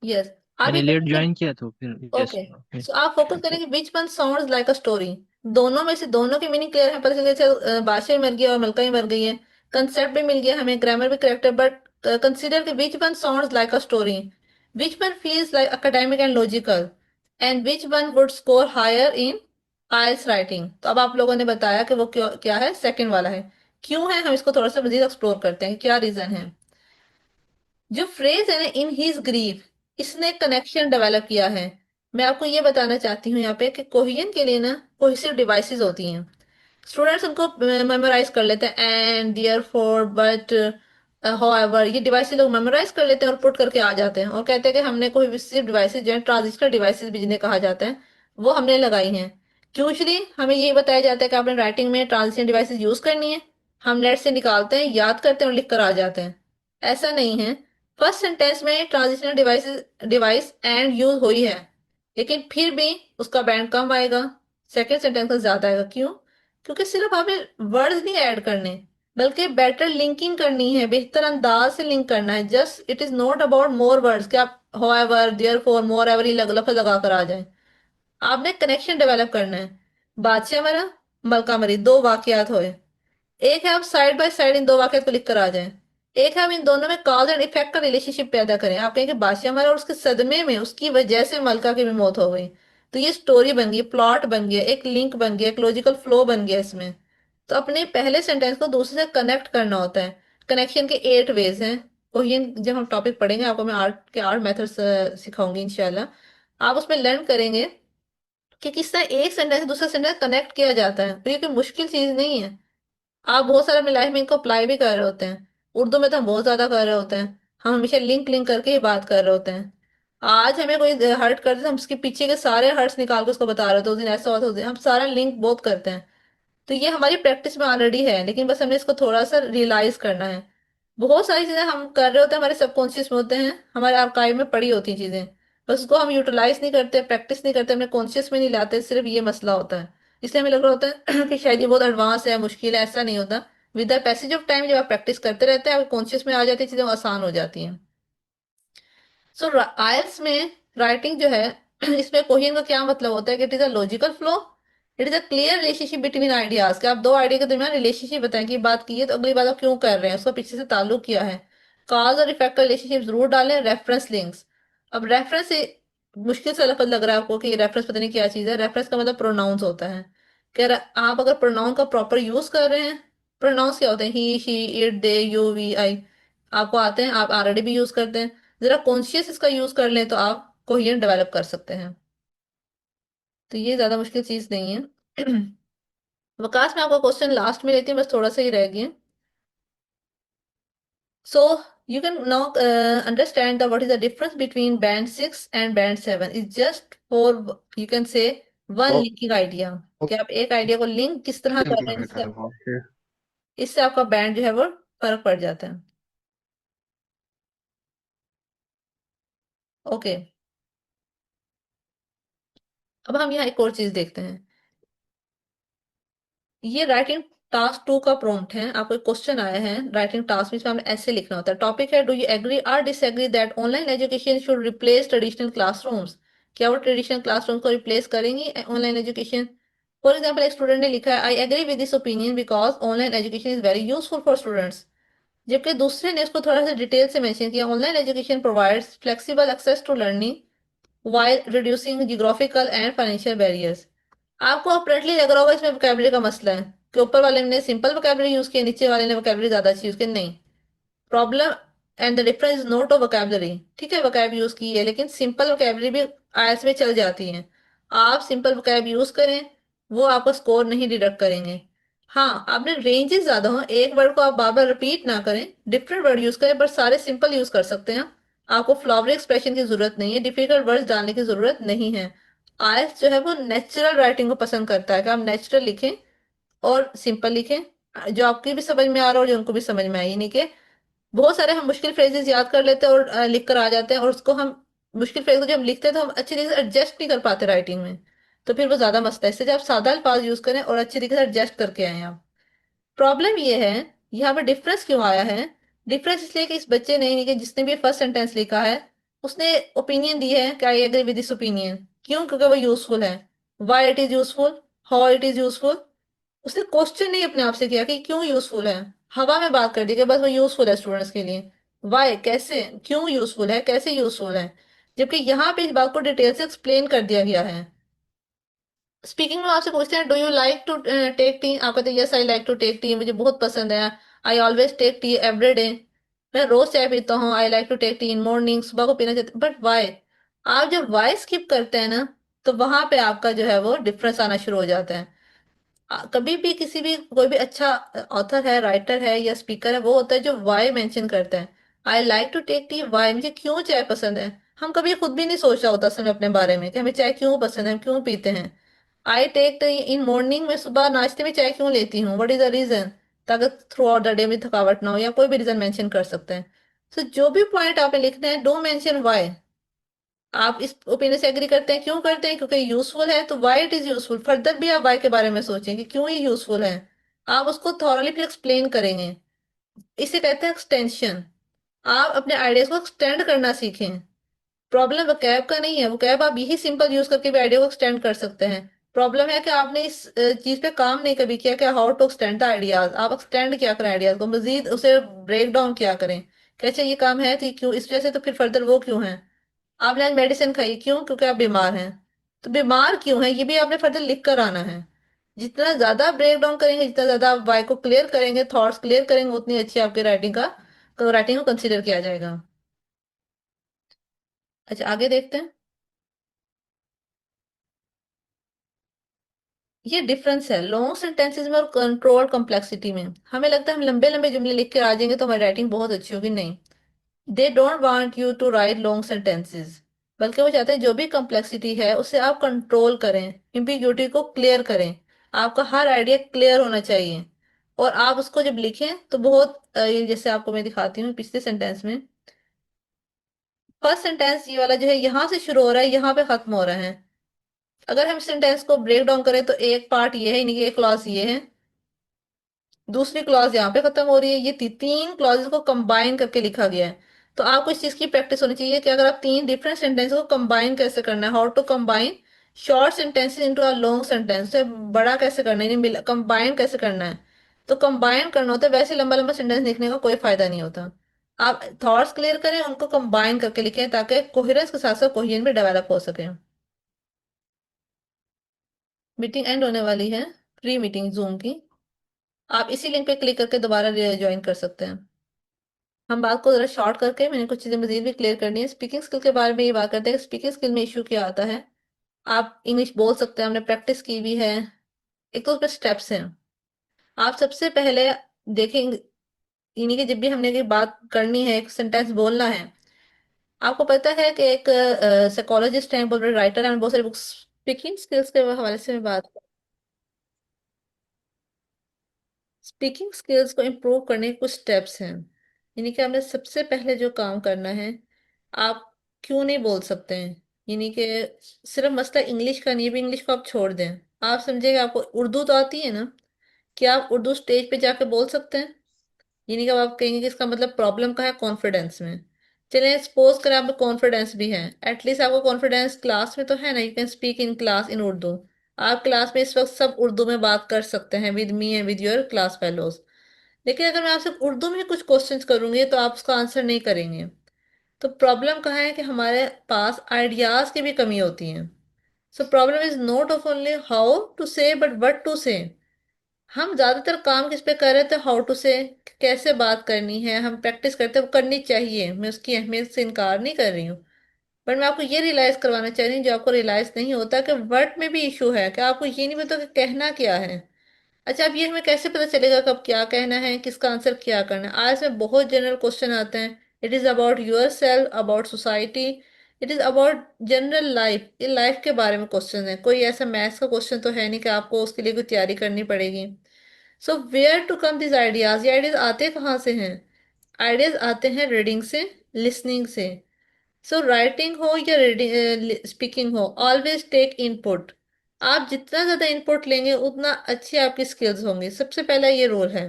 यस। आप मैंने ये लेट करेंगे। ज्वाइन किया तो फिर यस। ओके, सो आप फोकस करेंगे विच one sounds like a story. दोनों में से दोनों की मीनिंग क्लियर है, पता चल गया अच्छा, बादशाह भी मर गया और मलका भी मर गई है। कंसेप्ट भी मिल गया हमें, ग्रामर भी करेक्ट है, बट कंसीडर कि which one sounds like a story, which one feels like academic and logical, and which one would score higher in IELTS writing. तो अब आप लोगों ने बताया कि वो क्यों, क्या है, सेकंड वाला है। क्यों है, हम इसको थोड़ा सा मजीद एक्सप्लोर करते हैं, क्या रीजन है। जो फ्रेज है ना इन हीज ग्रीव, इसने कनेक्शन डेवलप किया है। मैं आपको ये बताना चाहती हूँ यहाँ पे कि कोहियन के लिए ना कोहेसिव डिवाइसेस होती हैं। स्टूडेंट्स उनको मेमोराइज कर लेते हैं, and therefore but however, ये डिवाइसेस लोग मेमोराइज कर लेते हैं और पुट करके आ जाते हैं और कहते हैं कि हमने कोहेसिव डिवाइसेस जो है, ट्रांजिशनल डिवाइसेस भी जिन्हें कहा जाता है, वो हमने लगाई हैं। यूजली हमें ये बताया जाता है कि आपने राइटिंग में ट्रांजिशन डिवाइसेस यूज करनी है। हम लेट से निकालते हैं, याद करते हैं और लिख कर आ जाते हैं। ऐसा नहीं है। फर्स्ट सेंटेंस में ट्रांजिशनल डिवाइस एंड यूज हुई है, लेकिन फिर भी उसका बैंड कम आएगा, सेकेंड सेंटेंस का ज्यादा आएगा। क्यों? क्योंकि सिर्फ आपने वर्ड्स नहीं ऐड करने, बल्कि बेटर लिंकिंग करनी है, बेहतर अंदाज से लिंक करना है। Just it is not about more words कि आप होएवर, देयरफॉर, मोर एवर ही लफ्ज लगा कर आ जाए। आपने कनेक्शन डेवलप करना है। बादशाह मरा, मलका मरी, दो वाकयात हुए। एक है आप साइड बाय साइड इन दो वाकयात को लिख कर आ जाएं। एक है आप इन दोनों में कॉज एंड इफेक्ट का रिलेशनशिप पैदा करें। आप कहेंगे बादशाह मरा और उसके सदमे में उसकी वजह से मलका की भी मौत हो गई। तो ये स्टोरी बन गई, प्लॉट बन गया, एक लिंक बन गया, एक लॉजिकल फ्लो बन गया इसमें। तो अपने पहले सेंटेंस को दूसरे से कनेक्ट करना होता है। कनेक्शन के 8 वेज हैं। कोहियन जब हम टॉपिक पढ़ेंगे आपको मैं आर्ट मेथड्स सिखाऊंगी इंशाल्लाह। आप उसमें लर्न करेंगे कि किस तरह एक सेंटेंस से दूसरा सेंटेंस कनेक्ट किया जाता है। तो ये कोई मुश्किल चीज नहीं है। आप बहुत सारे अपनी लाइफ में इनको अप्लाई भी कर रहे होते हैं। उर्दू में तो हम बहुत ज्यादा कर रहे होते हैं। हम हमेशा लिंक लिंक करके ही बात कर रहे होते हैं। आज हमें कोई हर्ट करते हम उसके पीछे के सारे हर्ट्स निकाल के उसको बता रहे होते हैं, उस दिन ऐसा हुआ था, उस दिन हम सारा लिंक बहुत करते हैं। तो ये हमारी प्रैक्टिस में ऑलरेडी है, लेकिन बस हमें इसको थोड़ा सा रियलाइज करना है। बहुत सारी चीजें हम कर रहे होते हैं, हमारे सबकॉन्शियस में होते हैं, हमारे आर्काइव में पड़ी होती हैं चीजें, बस उसको हम यूटिलाइज नहीं करते, प्रैक्टिस नहीं करते, अपने कॉन्शियस में नहीं लाते। सिर्फ ये मसला होता है। इसलिए हमें लग रहा होता है कि शायद ये बहुत एडवांस है, मुश्किल है। ऐसा नहीं होता। With the passage of time जब आप प्रैक्टिस करते रहते हैं, आपके कॉन्शियस में आ जाती है, चीजें आसान हो जाती हैं। सो आयल्स में राइटिंग जो है इसमें कोहियन का क्या मतलब होता है कि it is a logical flow, it is a clear relationship between ideas. कि आप दो आइडिया के दरमियान रिलेशनशिप बताएं कि बात की है तो अगली बात आप क्यों कर रहे हैं, उसका पीछे से ताल्लुक क्या है। कॉज और इफेक्ट का रिलेशनशिप जरूर डालें। रेफरेंस लिंक्स, अब रेफरेंस से मुश्किल से लफज लग रहा है आपको कि रेफरेंस पता नहीं क्या चीज है। रेफरेंस का मतलब प्रोनाउंस होता है। कि आप अगर प्रोनाउन का प्रॉपर यूज कर रहे हैं, प्रोनाउंस क्या होते हैं, he, she, it, they, you, we, I, आपको आते हैं, आप ऑलरेडी भी यूज करते हैं। जरा कॉन्शियस इसका यूज कर लें तो आप कोहेरेंट डेवलप कर सकते हैं। तो ये ज्यादा मुश्किल चीज नहीं है। वकास में आपका क्वेश्चन लास्ट में लेती हूँ, बस थोड़ा सा ही रह गया। सो you can now understand what is the difference between band 6 and band 7 is just for, you can say, one O- linking idea। कि आप एक आइडिया को लिंक किस तरह कर रहे हैं, बेटा है वो इससे आपका बैंड जो है वो फर्क पड़ जाता है। ओके, अब हम यहाँ एक और चीज देखते हैं। ये राइटिंग टास्क 2 का प्रॉम्प्ट है। आपको एक क्वेश्चन आया है राइटिंग टास्क में, इसमें हमें ऐसे लिखना होता है। टॉपिक है, do you agree or disagree that online education should replace traditional classrooms. क्या वो ट्रेडिशनल क्लासरूम को रिप्लेस करेंगी ऑनलाइन एजुकेशन। फॉर एग्जाम्पल, एक स्टूडेंट ने लिखा है, I agree with this opinion because online education is very useful for students. जबकि दूसरे ने इसको थोड़ा सा डिटेल से मेंशन किया, online education provides flexible access to learning while reducing geographical and financial barriers। आपको अपरेंटली लग रहा होगा इसमें वोकैबुलरी का मसला है, कि ऊपर वाले ने सिंपल वोकैबुलरी यूज किया, नीचे वाले ने वोकैबुलरी ज्यादा अच्छी यूज की। नहीं, problem and the difference is not of vocabulary. ठीक है, वोकैब यूज की है, लेकिन सिंपल वोकैबुलरी भी आयल्स में चल जाती है। आप सिंपल वोकैब यूज करें, वो आपका स्कोर नहीं डिडक्ट करेंगे। हाँ, आपने रेंजेस ज्यादा हो, एक वर्ड को आप बार बार रिपीट ना करें, डिफरेंट वर्ड यूज करें, बट सारे सिंपल यूज कर सकते हैं। आपको फ्लावरी एक्सप्रेशन की जरूरत नहीं है, डिफिकल्ट वर्ड्स डालने की जरूरत नहीं है। आयल्स जो है वो नेचुरल राइटिंग को पसंद करता है कि आप नेचुरल लिखें और सिंपल लिखें, जो आपकी भी समझ में आ रहा हो और जो उनको भी समझ में आए। नहीं कि बहुत सारे हम मुश्किल फ्रेजेस याद कर लेते हैं और लिख कर आ जाते हैं, और उसको हम मुश्किल फ्रेज को जब हम लिखते हैं तो हम अच्छी तरीके से एडजस्ट नहीं कर पाते राइटिंग में। तो फिर वो ज्यादा मसला है। इससे जब आप सादा अल्फाज यूज करें और अच्छी तरीके से एडजस्ट करके आए आप। प्रॉब्लम ये है, यहाँ पे डिफरेंस क्यों आया है। डिफरेंस इसलिए कि इस बच्चे ने, यानी कि जिसने भी फर्स्ट सेंटेंस लिखा है, उसने ओपिनियन दी है कि I agree with this opinion. क्यों, क्योंकि वो यूजफुल है। Why it is useful, how it is useful. उसने क्वेश्चन नहीं अपने आप से किया कि क्यों यूजफुल है, हवा में बात कर दी कि बस वो यूजफुल है स्टूडेंट्स के लिए। वाई, कैसे, क्यों यूजफुल है, कैसे यूजफुल है। जबकि यहाँ पे इस बात को डिटेल से एक्सप्लेन कर दिया गया है। स्पीकिंग में आपसे पूछते हैं, do you like to take tea. आप कहते हैं, yes I like to take tea, मुझे बहुत पसंद है। I always take tea every day, मैं रोज चाय पीता हूँ। I like to take tea in morning, सुबह को पीना चाहते, बट वाई। आप जब वाई स्किप करते हैं ना, तो वहां पे आपका जो है वो डिफरेंस आना शुरू हो जाता है। कभी भी किसी भी कोई भी अच्छा ऑथर है, राइटर है या स्पीकर है, वो होता है जो वाई मेंशन करता है। I like to take tea why, मुझे क्यों चाय पसंद है। हम कभी खुद भी नहीं सोच रहा होता असल में अपने बारे में कि हमें चाय क्यों पसंद है, हम क्यों पीते हैं। आई टेक इन मॉर्निंग, में सुबह नाश्ते में चाय क्यों लेती हूँ, व्हाट इज द रीजन, ताकि थ्रू आउट द डे में थकावट ना हो, या कोई भी रीजन मेंशन कर सकते हैं। सो जो भी पॉइंट आपने लिखना है, डो मेंशन वाई। आप इस ओपिनियन से एग्री करते हैं? क्यों करते हैं? क्योंकि यूजफुल है, तो Y it is useful. Further भी आप वाई के बारे में सोचें कि क्यों ये यूजफुल है। आप उसको थॉरली फिर एक्सप्लेन करेंगे। इसे कहते हैं एक्सटेंशन। आप अपने आइडियाज को एक्सटेंड करना सीखें। प्रॉब्लम वोकैब का नहीं है, वोकैब आप यही सिंपल यूज करके भी आइडिया को एक्सटेंड कर सकते हैं। प्रॉब्लम है कि आपने इस चीज पे काम नहीं कभी किया कि how to extend the ideas. आप एक्सटेंड क्या करें आइडियाज को, मजीद उसे ब्रेक डाउन क्या करें कि अच्छा ये काम है तो क्यों इस वजह से, तो फिर फर्दर वो क्यों है। आपने आज मेडिसिन खाई, क्यों? क्योंकि आप बीमार हैं। तो बीमार क्यों है ये भी आपने फर्दर लिख कर आना है। जितना ज्यादा ब्रेक डाउन करेंगे, जितना ज्यादा आप वाई को क्लियर करेंगे, थॉट्स क्लियर करेंगे, उतनी अच्छी आपकी राइटिंग को कंसिडर किया जाएगा। अच्छा, आगे देखते हैं। ये डिफरेंस है लॉन्ग सेंटेंसेस में और कंट्रोल कॉम्प्लेक्सिटी में। हमें लगता है हम लंबे लंबे जुमले लिख कर आ जाएंगे तो हमारी राइटिंग बहुत अच्छी होगी। नहीं, they don't want you to write long sentences, बल्कि वो चाहते हैं जो भी कॉम्प्लेक्सिटी है उसे आप कंट्रोल करें, एम्बिग्यूटी को क्लियर करें। आपका हर आइडिया क्लियर होना चाहिए। और आप उसको जब लिखें तो बहुत ये जैसे आपको मैं दिखाती हूँ पिछले सेंटेंस में। फर्स्ट सेंटेंस ये वाला जो है यहाँ से शुरू हो रहा है, यहाँ पे खत्म हो रहा है। अगर हम सेंटेंस को ब्रेक डाउन करें तो एक पार्ट ये है, यानी कि एक क्लॉज ये है, दूसरी क्लॉज यहाँ पे खत्म हो रही है। ये तीन क्लॉजेस को कंबाइन करके लिखा गया है। तो आपको इस चीज की प्रैक्टिस होनी चाहिए कि अगर आप तीन डिफरेंट सेंटेंस को कंबाइन कैसे करना है, how to combine short sentences into a long sentence, से बड़ा कैसे करना है, कंबाइन कैसे करना है। तो कंबाइन करना होता है, वैसे लंबा लंबा सेंटेंस लिखने का कोई फायदा नहीं होता। आप थॉट्स क्लियर करें, उनको कंबाइन करके लिखें ताकि कोहेरेंस के साथ साथ कोहेजन भी डेवलप हो सके। मीटिंग एंड होने वाली है, फ्री मीटिंग जूम की। आप इसी लिंक पे क्लिक करके दोबारा ज्वाइन कर सकते हैं। हम बात को जरा शॉर्ट करके, मैंने कुछ चीजें मजीद भी क्लियर करनी है। स्पीकिंग स्किल के बारे में ये बात करते हैं। स्पीकिंग स्किल में इशू क्या आता है? आप इंग्लिश बोल सकते हैं, हमने प्रैक्टिस की भी है। एक तो उसमें स्टेप्स हैं। आप सबसे पहले देखेंगे, यानी कि जब भी हमने कोई बात करनी है, एक सेंटेंस बोलना है, आपको पता है कि एक साइकोलॉजिस्ट हैं, बहुत बड़े राइटर हैं, बहुत सारी बुक्स स्पीकिंग स्किल्स के हवाले से मैं बात। स्पीकिंग स्किल्स को इम्प्रूव करने के कुछ स्टेप्स हैं। यानी कि आपने सबसे पहले जो काम करना है, आप क्यों नहीं बोल सकते हैं। यानी कि सिर्फ मसला इंग्लिश का नहीं है, भी इंग्लिश को आप छोड़ दें। आप समझिएगा, आपको उर्दू तो आती है ना? क्या आप उर्दू स्टेज पे जाके बोल सकते हैं? यानी कि अब आप कहेंगे कि इसका मतलब प्रॉब्लम का है कॉन्फिडेंस में। चलिए सपोज करें आपको कॉन्फिडेंस भी है, एटलीस्ट आपको कॉन्फिडेंस क्लास में तो है ना, you can speak in class in Urdu. आप क्लास में इस वक्त सब उर्दू में बात कर सकते हैं with me and with your class fellows. लेकिन अगर मैं आपसे उर्दू में कुछ क्वेश्चंस करूंगी तो आप उसका आंसर नहीं करेंगे। तो प्रॉब्लम कहाँ है कि हमारे पास आइडियाज की भी कमी होती है। So problem is not of only how to say but what to say. हम ज्यादातर काम किस पे कर रहे थे? हाउ टू से, कैसे बात करनी है। हम प्रैक्टिस करते हैं, वो करनी चाहिए, मैं उसकी अहमियत से इनकार नहीं कर रही हूँ। बट मैं आपको ये रियलाइज करवाना चाह रही हूँ जो आपको रियलाइज नहीं होता, कि वर्ड में भी इशू है, कि आपको ये नहीं पता कि कहना क्या है। अच्छा, अब ये हमें कैसे पता चलेगा कब क्या कहना है, किसका आंसर क्या करना है? आज में बहुत जनरल क्वेश्चन आते हैं। It is about your self, about society, it is about general life. ये लाइफ के बारे में क्वेश्चन है, कोई ऐसा मैथ्स का क्वेश्चन तो है नहीं कि आपको उसके लिए कोई तैयारी करनी पड़ेगी। So where to come this ideas? ये आइडियाज आते कहाँ से हैं? आइडियाज आते हैं रीडिंग से, लिसनिंग से। सो राइटिंग हो या रीडिंग स्पीकिंग हो, ऑलवेज टेक इनपुट। आप जितना ज्यादा इनपुट लेंगे उतना अच्छी आपकी स्किल्स होंगी। सबसे पहला ये रोल है,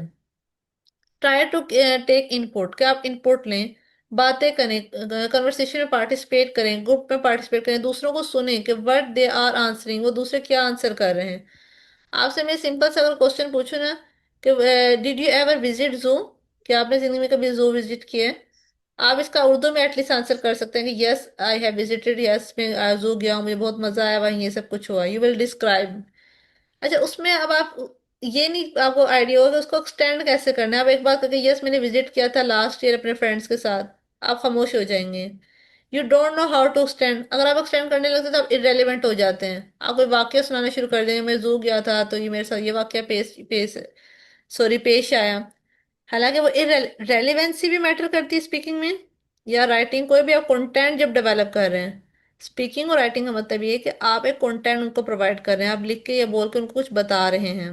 ट्राई टू टेक इनपुट। क्या आप इनपुट लें, बातें करें, कन्वर्सेशन में पार्टिसिपेट करें, ग्रुप में पार्टिसिपेट करें, दूसरों को सुने कि व्हाट दे आर आंसरिंग, वो दूसरे क्या आंसर कर रहे हैं। आपसे मैं सिंपल सा अगर क्वेश्चन पूछूं ना कि डिड यू एवर विजिट जू, क्या आपने जिंदगी में कभी जू विजिट किया है? आप इसका उर्दू में एटलीस्ट आंसर कर सकते हैं कि yes I have visited, yes मैं जू गया हूँ, मुझे बहुत मजा आया, वहीं ये सब कुछ हुआ। You will describe. अच्छा, उसमें अब आप ये नहीं आपको आइडिया होगा कि उसको एक्सटेंड कैसे करना है। आप एक बात करके यस मैंने विजिट किया था लास्ट ईयर अपने फ्रेंड्स के साथ, आप खामोश हो जाएंगे। You don't know how to extend. अगर आप एक्सटेंड करने लगते हैं तो आप इरेलीवेंट हो जाते हैं। आप कोई वाक्य सुनाना शुरू कर देंगे, मैं जू गया था तो ये मेरे साथ ये वाक्य पेश आया। हालांकि वो रेलिवेंसी भी मैटर करती है स्पीकिंग में या राइटिंग। कोई भी आप कंटेंट जब डेवलप कर रहे हैं, स्पीकिंग और राइटिंग का मतलब ये है कि आप एक कंटेंट उनको प्रोवाइड कर रहे हैं, आप लिख के या बोल के उनको कुछ बता रहे हैं।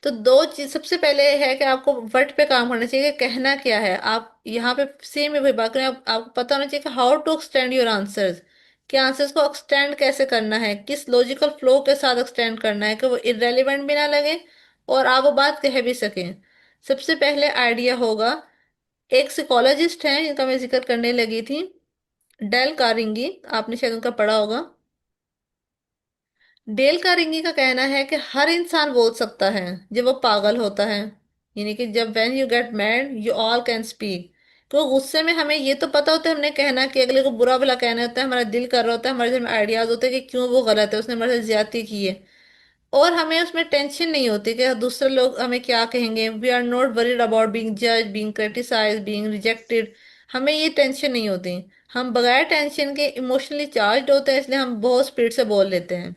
तो दो चीज सबसे पहले है कि आपको वर्ड पे काम करना चाहिए कि कहना क्या है। आप यहाँ पे सेम है वही बात करें, आपको पता होना चाहिए कि how to extend your answers, कि आंसर्स को एक्सटेंड कैसे करना है, किस लॉजिकल फ्लो के साथ एक्सटेंड करना है कि वो इरेलीवेंट भी ना लगे और आप वो बात कह भी सकें। सबसे पहले आइडिया होगा, एक साइकोलॉजिस्ट हैं जिनका मैं जिक्र करने लगी थी, डेल कार्नेगी, आपने शायद उनका पढ़ा होगा। डेल कार्नेगी का कहना है कि हर इंसान बोल सकता है जब वो पागल होता है, यानी कि जब when you get mad you all can speak. तो गुस्से में हमें ये तो पता होता है हमने कहना कि अगले को बुरा भला कहना होता है, हमारा दिल कर रहा होता है, हमारे दिल में आइडियाज होते हैं कि क्यों वो गलत है, उसने हमारे साथ ज्यादती की है, और हमें उसमें टेंशन नहीं होती कि दूसरे लोग हमें क्या कहेंगे। We are not worried about being जज, बीइंग क्रिटिसाइज, बीइंग रिजेक्टेड। हमें ये टेंशन नहीं होती। हम बगैर टेंशन के इमोशनली चार्ज होते हैं, इसलिए हम बहुत स्पीड से बोल लेते हैं।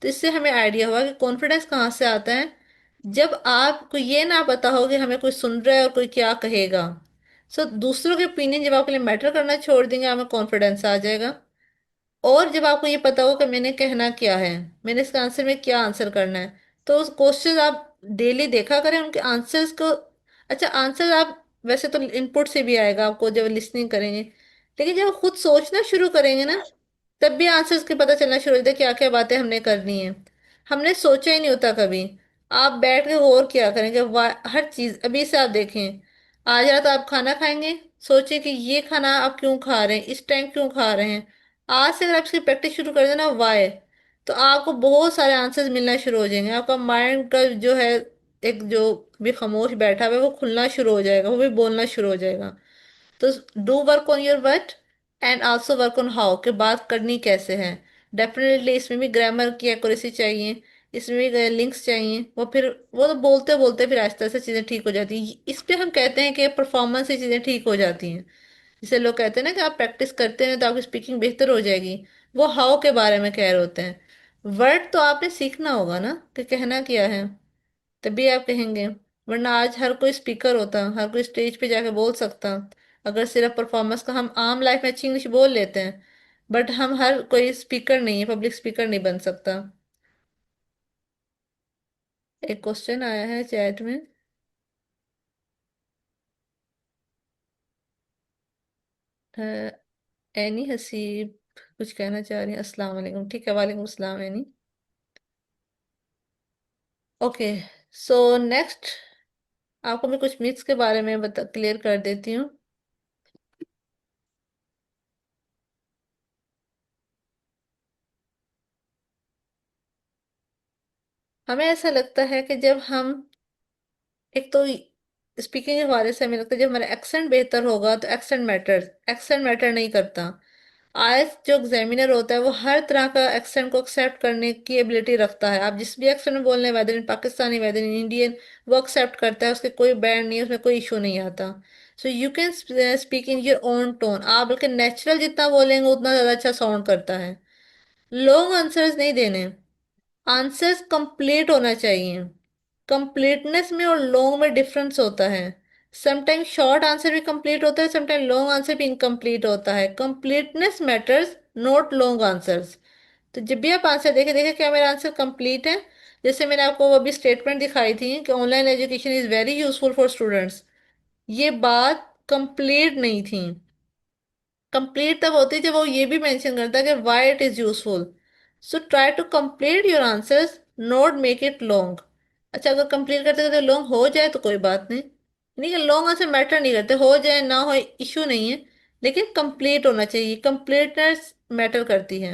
तो इससे हमें आइडिया हुआ कि कॉन्फिडेंस कहाँ से आता है, जब आपको ये ना पता हो कि हमें कोई सुन रहा है और कोई क्या कहेगा। सो दूसरों के ओपिनियन जब आपके लिए मैटर करना छोड़ देंगे, हमें कॉन्फिडेंस आ जाएगा। और जब आपको ये पता हो कि मैंने कहना क्या है, मैंने इसका आंसर में क्या आंसर करना है, तो उस क्वेश्चन आप डेली देखा करें उनके आंसर्स को। अच्छा, आंसर आप वैसे तो इनपुट से भी आएगा आपको जब लिसनिंग करेंगे, लेकिन जब खुद सोचना शुरू करेंगे ना, तब भी आंसर्स के पता चलना शुरू हो जाता है क्या क्या बातें हमने करनी है। हमने सोचा ही नहीं होता कभी। आप बैठ के गौर किया करेंगे, वाह हर चीज अभी से आप देखें। आज रात आप खाना खाएंगे, सोचें कि ये खाना आप क्यों खा रहे हैं, इस टाइम क्यों खा रहे हैं। आज से अगर आप इसकी प्रैक्टिस शुरू कर देना वाई, तो आपको बहुत सारे आंसर्स मिलना शुरू हो जाएंगे। आपका माइंड का जो है, एक जो भी खामोश बैठा हुआ है वो खुलना शुरू हो जाएगा, वो भी बोलना शुरू हो जाएगा। तो do work on your word and also work on how, कि बात करनी कैसे है। डेफिनेटली इसमें भी ग्रामर की एक्यूरेसी चाहिए, इसमें भी लिंक्स चाहिए। वो तो बोलते बोलते फिर आहिस्ता आहिस्ता चीज़ें ठीक हो जाती हैं। इस पे हम कहते हैं कि परफॉर्मेंस से चीज़ें ठीक हो जाती हैं। जैसे लोग कहते हैं ना कि आप प्रैक्टिस करते हैं तो आपकी स्पीकिंग बेहतर हो जाएगी, वो हाउ के बारे में कह रहे होते हैं। वर्ड तो आपने सीखना होगा ना कि कहना क्या है, तभी आप कहेंगे। वरना आज हर कोई स्पीकर होता, हर कोई स्टेज पे जाके बोल सकता। अगर सिर्फ परफॉर्मेंस का, हम आम लाइफ में अच्छी इंग्लिश बोल लेते हैं, बट हम हर कोई स्पीकर नहीं है, पब्लिक स्पीकर नहीं बन सकता। एक क्वेश्चन आया है चैट में, एनी हसीब कुछ कहना चाह रही है। अस्सलाम वालेकुम, ठीक है, वालेकुम अस्सलाम एनी। ओके, सो नेक्स्ट आपको मैं कुछ मिथ्स के बारे में बता क्लियर कर देती हूँ। हमें ऐसा लगता है कि जब हम, एक तो स्पीकिंग के हवाले से हमें लगता है जब हमारा एक्सेंट बेहतर होगा तो एक्सेंट मैटर नहीं करता। आज जो एग्जामिनर होता है वो हर तरह का एक्सेंट को एक्सेप्ट करने की एबिलिटी रखता है। आप जिस भी एक्सेंट में बोल रहे हैं, whether in Pakistani whether in Indian, वो एक्सेप्ट करता है, उसके कोई बैंड नहीं है, उसमें कोई इशू नहीं आता। So you can speak in your own tone, आप बल्कि नेचुरल जितना बोलेंगे उतना ज़्यादा अच्छा साउंड करता है। लॉन्ग आंसर्स नहीं देने, आंसर्स कंप्लीट होना चाहिए। कंप्लीटनेस में और लॉन्ग में डिफरेंस होता है। समटाइम शॉर्ट आंसर भी कंप्लीट होता है, समटाइम लॉन्ग आंसर भी इनकम्प्लीट होता है। Completeness matters, not long answers. तो जब भी आप आंसर देखे देखे क्या मेरा आंसर कंप्लीट है। जैसे मैंने आपको अभी स्टेटमेंट दिखाई थी कि online education is very useful for students, ये बात कंप्लीट नहीं थी। कंप्लीट तब होती है जब वो ये भी मेंशन करता है कि why it is useful. So try to complete your answers, not make it long. अच्छा, अगर कंप्लीट करते करते लॉन्ग हो जाए तो कोई बात नहीं, नहीं कि लॉन्ग आंसर मैटर नहीं करते, हो जाए ना हो इशू नहीं है, लेकिन कंप्लीट होना चाहिए। कंप्लीटनेस मैटर करती है,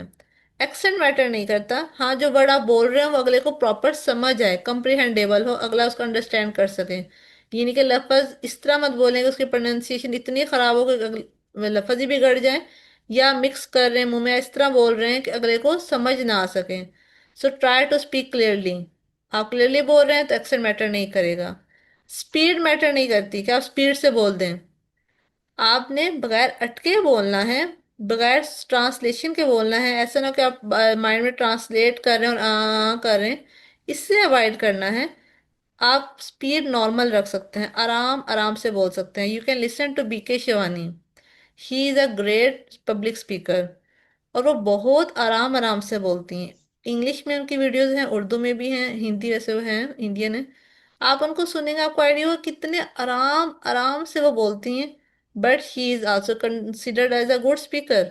एक्सेंट मैटर नहीं करता। हाँ, जो वर्ड आप बोल रहे हो वो अगले को प्रॉपर समझ आए, कंप्रिहेंडेबल हो, अगला उसको अंडरस्टैंड कर सके। ये नहीं कि लफज इस तरह मत बोलेंगे उसकी प्रोनाउंसिएशन इतनी खराब हो कि लफज ही बिगड़ जाए, या मिक्स कर रहे हैं मुंह में, इस तरह बोल रहे हैं कि अगले को समझ ना आ सके। So try to speak clearly. आप क्लियरली बोल रहे हैं तो एक्सेंट मैटर नहीं करेगा। स्पीड मैटर नहीं करती कि आप स्पीड से बोल दें, आपने बगैर अटके बोलना है, बगैर ट्रांसलेशन के बोलना है। ऐसा ना कि आप माइंड में ट्रांसलेट कर रहे हैं और कर रहे हैं, इससे अवॉइड करना है। आप स्पीड नॉर्मल रख सकते हैं, आराम आराम से बोल सकते हैं। You can listen to BK Shivani, he is a great public speaker, और वो बहुत आराम आराम से बोलती हैं। इंग्लिश में उनकी वीडियोस हैं, उर्दू में भी हैं, हिंदी वैसे वो हैं, इंडियन है। आप उनको सुनेंगे, आपको आइडिया होगा कितने आराम आराम से वो बोलती हैं। But she is also considered as a good speaker.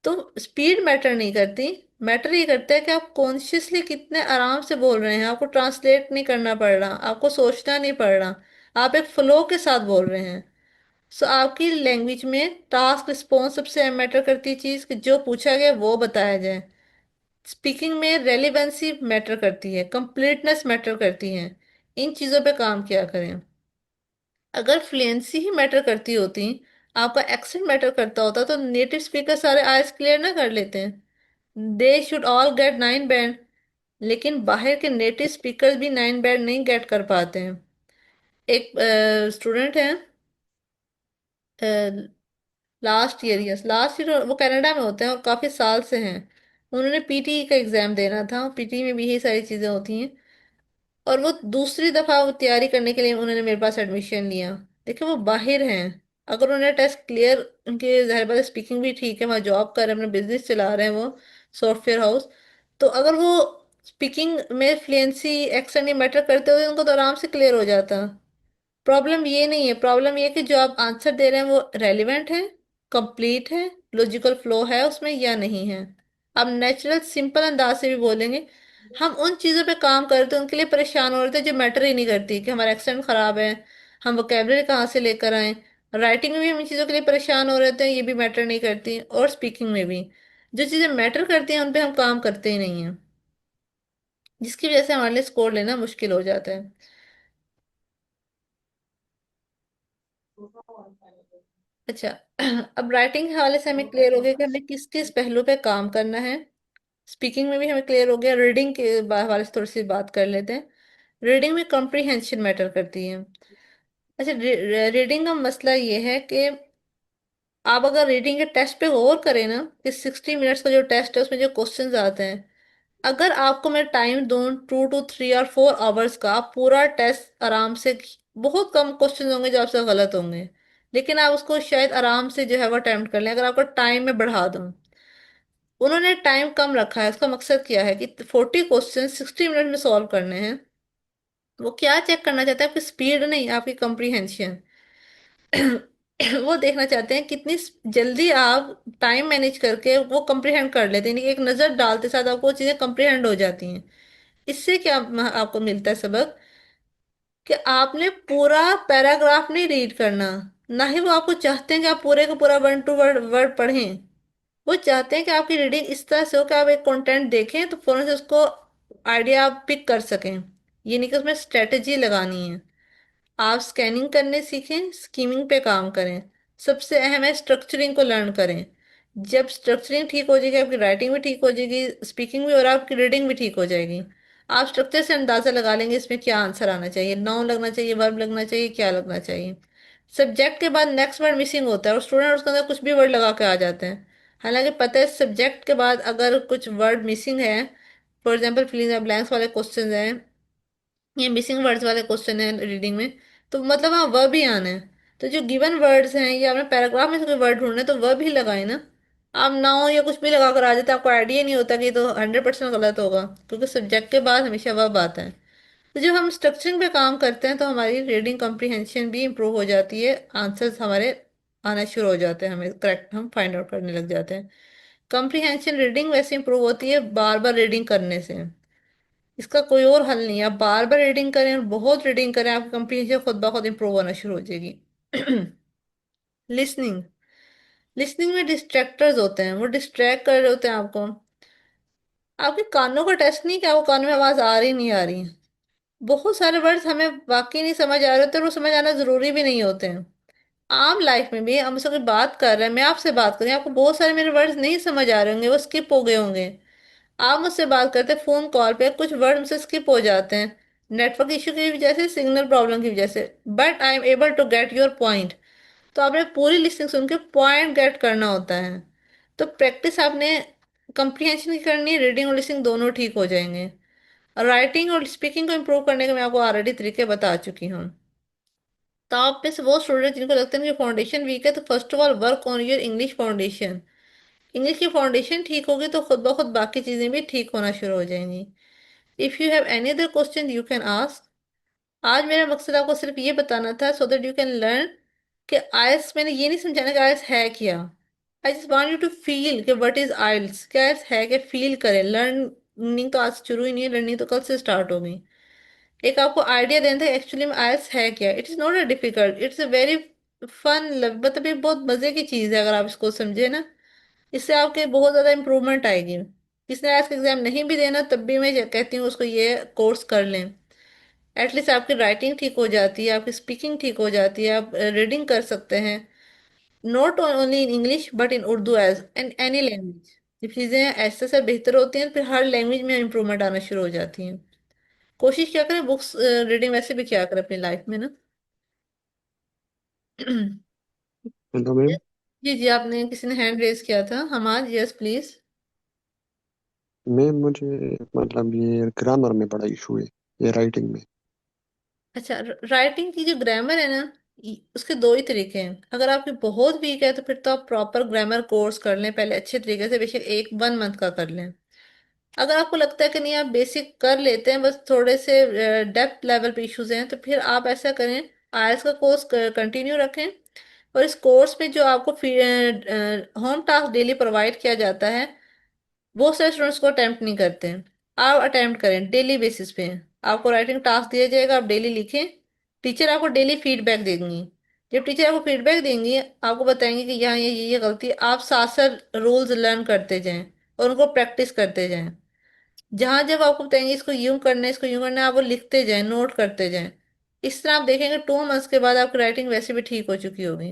तो स्पीड मैटर नहीं करती, मैटर ये करता है कि आप कॉन्शियसली कितने आराम से बोल रहे हैं। आपको ट्रांसलेट नहीं करना पड़ रहा, आपको सोचना नहीं पड़ रहा, आप एक फ्लो के साथ बोल रहे हैं। सो आपकी लैंग्वेज में टास्क रिस्पॉन्स सबसे मैटर करती चीज़ कि जो पूछा गया वो बताया जाए। स्पीकिंग में रेलिवेंसी मैटर करती है, कंप्लीटनेस मैटर करती है। इन चीज़ों पे काम किया करें। अगर फ्लुएंसी ही मैटर करती होती, आपका एक्सेंट मैटर करता होता, तो नेटिव स्पीकर सारे आइज क्लियर ना कर लेते हैं। They should all get 9 band. लेकिन बाहर के नेटिव स्पीकर भी 9 बैंड नहीं गेट कर पाते हैं। एक स्टूडेंट है, last year, yes last year, वो कनाडा में होते हैं और काफ़ी साल से हैं। उन्होंने पीटी का एग्ज़ाम देना था, पीटी में भी यही सारी चीज़ें होती हैं। और वो दूसरी दफ़ा वो तैयारी करने के लिए उन्होंने मेरे पास एडमिशन लिया। देखिए वो बाहिर हैं, अगर उन्होंने टेस्ट क्लियर, उनके ज़ाहिर बात स्पीकिंग भी ठीक है, वहाँ जॉब कर रहे हैं, अपना बिजनेस चला रहे हैं वो, सॉफ्टवेयर हाउस। तो अगर वो स्पीकिंग में फ्लुएंसी एक्सेंट ये मैटर करते हुए उनको तो आराम से क्लियर हो जाता। प्रॉब्लम ये नहीं है, प्रॉब्लम ये है कि जो आप आंसर दे रहे हैं वो रेलिवेंट है, कंप्लीट है, लॉजिकल फ्लो है उसमें या नहीं है। आप नेचुरल सिंपल अंदाज से भी बोलेंगे। हम उन चीज़ों पे काम करते हैं, उनके लिए परेशान हो रहे थे जो मैटर ही नहीं करती, कि हमारा एक्सेंट खराब है, हम वोकेबलरी कहाँ से लेकर आए। राइटिंग में भी हम इन चीज़ों के लिए परेशान हो रहे थे, ये भी मैटर नहीं करती, और स्पीकिंग में भी जो चीज़ें मैटर करती हैं उन पे हम काम करते ही नहीं हैं, जिसकी वजह से हमारे लिए स्कोर लेना मुश्किल हो जाता है। अच्छा, अब राइटिंग के हवाले से हमें क्लियर हो गया कि हमें किस किस पहलू पे काम करना है। स्पीकिंग में भी हमें क्लियर हो गया। रीडिंग के हवाले से थोड़ी सी बात कर लेते हैं। रीडिंग में कॉम्प्रिहेंशन मैटर करती है। अच्छा, रीडिंग का मसला ये है कि आप अगर रीडिंग के टेस्ट पे गौर करें ना, कि 60 मिनट्स का जो टेस्ट है उसमें जो क्वेश्चंस आते हैं, अगर आपको मैं टाइम दूं 2 to 3 or 4 आवर्स का, आप पूरा टेस्ट आराम से, बहुत कम क्वेश्चन होंगे जो आपसे गलत होंगे, लेकिन आप उसको शायद आराम से जो है वो अटेम्प्ट कर लें। अगर आपको टाइम में बढ़ा दूं, उन्होंने टाइम कम रखा है, उसका मकसद क्या है कि 40 क्वेश्चन 60 मिनट में सॉल्व करने हैं। वो क्या चेक करना चाहते हैं? आपकी स्पीड नहीं, आपकी कंप्रीहेंशन। वो देखना चाहते हैं कितनी जल्दी आप टाइम मैनेज करके वो कंप्रीहेंड कर लेते हैं, यानी कि एक नज़र डालते साथ आपको वो चीज़ें कंप्रीहेंड हो जाती हैं। इससे क्या आपको मिलता है सबक, कि आपने पूरा पैराग्राफ नहीं रीड करना। ना ही वो आपको चाहते हैं कि आप पूरे का पूरा वर्ड टू वर्ड वर्ड पढ़ें। वो चाहते हैं कि आपकी रीडिंग इस तरह से हो कि आप एक कंटेंट देखें तो फौरन से उसको आइडिया आप पिक कर सकें। ये नहीं कि उसमें स्ट्रेटेजी लगानी है। आप स्कैनिंग करने सीखें, स्कीमिंग पे काम करें। सबसे अहम है स्ट्रक्चरिंग को लर्न करें। जब स्ट्रक्चरिंग ठीक हो जाएगी, आपकी राइटिंग भी ठीक हो जाएगी, स्पीकिंग भी, और आपकी रीडिंग भी ठीक हो जाएगी। आप स्ट्रक्चर से अंदाजा लगा लेंगे इसमें क्या आंसर आना चाहिए, नाउन लगना चाहिए, वर्ब लगना चाहिए, क्या लगना चाहिए। सब्जेक्ट के बाद नेक्स्ट वर्ड मिसिंग होता है और स्टूडेंट उसके अंदर कुछ भी वर्ड लगा के आ जाते हैं। हालांकि पता है सब्जेक्ट के बाद अगर कुछ वर्ड मिसिंग है, for example filling the blanks वाले क्वेश्चन हैं, ये मिसिंग वर्ड्स वाले क्वेश्चन है रीडिंग में, तो मतलब वहाँ वर्ब ही आना है। तो जो गिवन वर्ड्स हैं या आपने पैराग्राफ में से कोई वर्ड ढूंढना है तो वर्ब ही लगाए ना। आप नाउ या कुछ भी लगा कर आ जाते हैं, आपको आइडिया नहीं होता कि ये तो 100% गलत होगा, क्योंकि सब्जेक्ट के बाद हमेशा वर्ब आता है। तो जब हम स्ट्रक्चरिंग पे काम करते हैं तो हमारी रीडिंग कॉम्प्रिहेंशन भी इम्प्रूव हो जाती है, आंसर्स हमारे आना शुरू हो जाते हैं, हमें करेक्ट हम फाइंड आउट करने लग जाते हैं। कॉम्प्रिहेंशन रीडिंग वैसे इम्प्रूव होती है बार बार रीडिंग करने से। इसका कोई और हल नहीं है, आप बार बार रीडिंग करें और बहुत रीडिंग करें, आपकी कंप्रीहेंशन खुद ब खुद इंप्रूव होना शुरू हो जाएगी। लिसनिंग, लिसनिंग में डिस्ट्रैक्टर्स होते हैं, वो डिस्ट्रैक्ट कर रहे होते हैं आपको। आपके कानों का टेस्ट नहीं कि आपको कानों में आवाज आ रही नहीं आ रही। बहुत सारे वर्ड्स हमें वाकई नहीं समझ आ रहे होते और वो समझ आना जरूरी भी नहीं होते हैं। आम लाइफ में भी हम मुझसे कोई बात कर रहे हैं, मैं आपसे बात कर रही हूँ, आपको बहुत सारे मेरे वर्ड्स नहीं समझ आ रहे होंगे, वो स्किप हो गए होंगे। आप मुझसे बात करते हैं फोन कॉल पे, कुछ वर्ड मुझसे स्किप हो जाते हैं, नेटवर्क इशू की वजह से, सिग्नल प्रॉब्लम की वजह से, but I am able to get your point. तो आपने पूरी लिस्टिंग सुन के पॉइंट गेट करना होता है। तो प्रैक्टिस आपने कंप्रीहेंशन की करनी है, रीडिंग और लिसनिंग दोनों ठीक हो जाएंगे। राइटिंग और स्पीकिंग को इम्प्रूव करने के मैं आपको ऑलरेडी तरीके बता चुकी हूँ। तो आप में से वो स्टूडेंट जिनको लगता है कि फाउंडेशन वीक है, तो first of all work on your English foundation. English की फाउंडेशन ठीक होगी तो खुद ब खुद बाकी चीज़ें भी ठीक होना शुरू हो जाएंगी। If you have any other question you can ask. आज मेरा मकसद आपको सिर्फ ये बताना था so that you can learn कि आइल्स, मैंने ये नहीं समझाना कि आइल्स है क्या। I just want you to feel कि व्हाट इज आइल्स, क्या आइल्स है, कि फील करें। लर्निंग तो आज शुरू ही नहीं है, लर्निंग तो कल से स्टार्ट होगी। एक आपको आइडिया देना था एक्चुअली में आइल्स है क्या। It is not a difficult, it's a very fun, मतलब ये बहुत मज़े की चीज़ है अगर आप इसको समझे ना। इससे आपके बहुत ज़्यादा इम्प्रूवमेंट आएगी। किसने आइल्स का एग्ज़ाम नहीं भी देना तब भी मैं कहती हूँ उसको ये कोर्स कर लें। एटलीस्ट आपकी राइटिंग ठीक हो जाती है, आपकी स्पीकिंग ठीक हो जाती है, आप रीडिंग कर सकते हैं। Not only in English but in Urdu as and any language. जब चीज़ें ऐसे से बेहतर होती हैं फिर हर लैंग्वेज में इम्प्रूवमेंट आना शुरू हो जाती हैं। कोशिश क्या करें, बुक्स रीडिंग वैसे भी क्या करें अपनी लाइफ में ना। Hello ma'am. जी जी, आपने किसी ने हैंड रेज किया था, हमाद, यस प्लीज। मैम मुझे मतलब ये ग्रामर में बड़ा इशू है, ये राइटिंग में। अच्छा, राइटिंग की जो ग्रामर है ना, उसके दो ही तरीके हैं। अगर आपकी बहुत वीक है तो फिर तो आप प्रॉपर ग्रामर कोर्स कर लें पहले अच्छे तरीके से, बेशक एक 1 मंथ का कर लें। अगर आपको लगता है कि नहीं आप बेसिक कर लेते हैं, बस थोड़े से डेप्थ लेवल पे इश्यूज हैं, तो फिर आप ऐसा करें, आईएलटीएस का कोर्स कंटिन्यू रखें। और इस कोर्स में जो आपको होम टास्क डेली प्रोवाइड किया जाता है वो सारे स्टूडेंट्स को अटेम्प्ट नहीं करते हैं। आप अटेम्प्ट करें डेली बेसिस पे। आपको राइटिंग टास्क दिया जाएगा, आप डेली लिखें। टीचर आपको डेली फीडबैक देंगी। जब टीचर आपको फीडबैक देंगी, आपको बताएंगे कि यहाँ ये गलती है, आप साथ साथ रूल्स लर्न करते जाएं और उनको प्रैक्टिस करते जाएं। जहां जब आपको बताएंगे इसको यूं करना है, इसको यूं करना है, आप वो लिखते जाएं, नोट करते जाएं। इस तरह आप देखेंगे 2 मंथ्स के बाद आपकी राइटिंग वैसे भी ठीक हो चुकी होगी।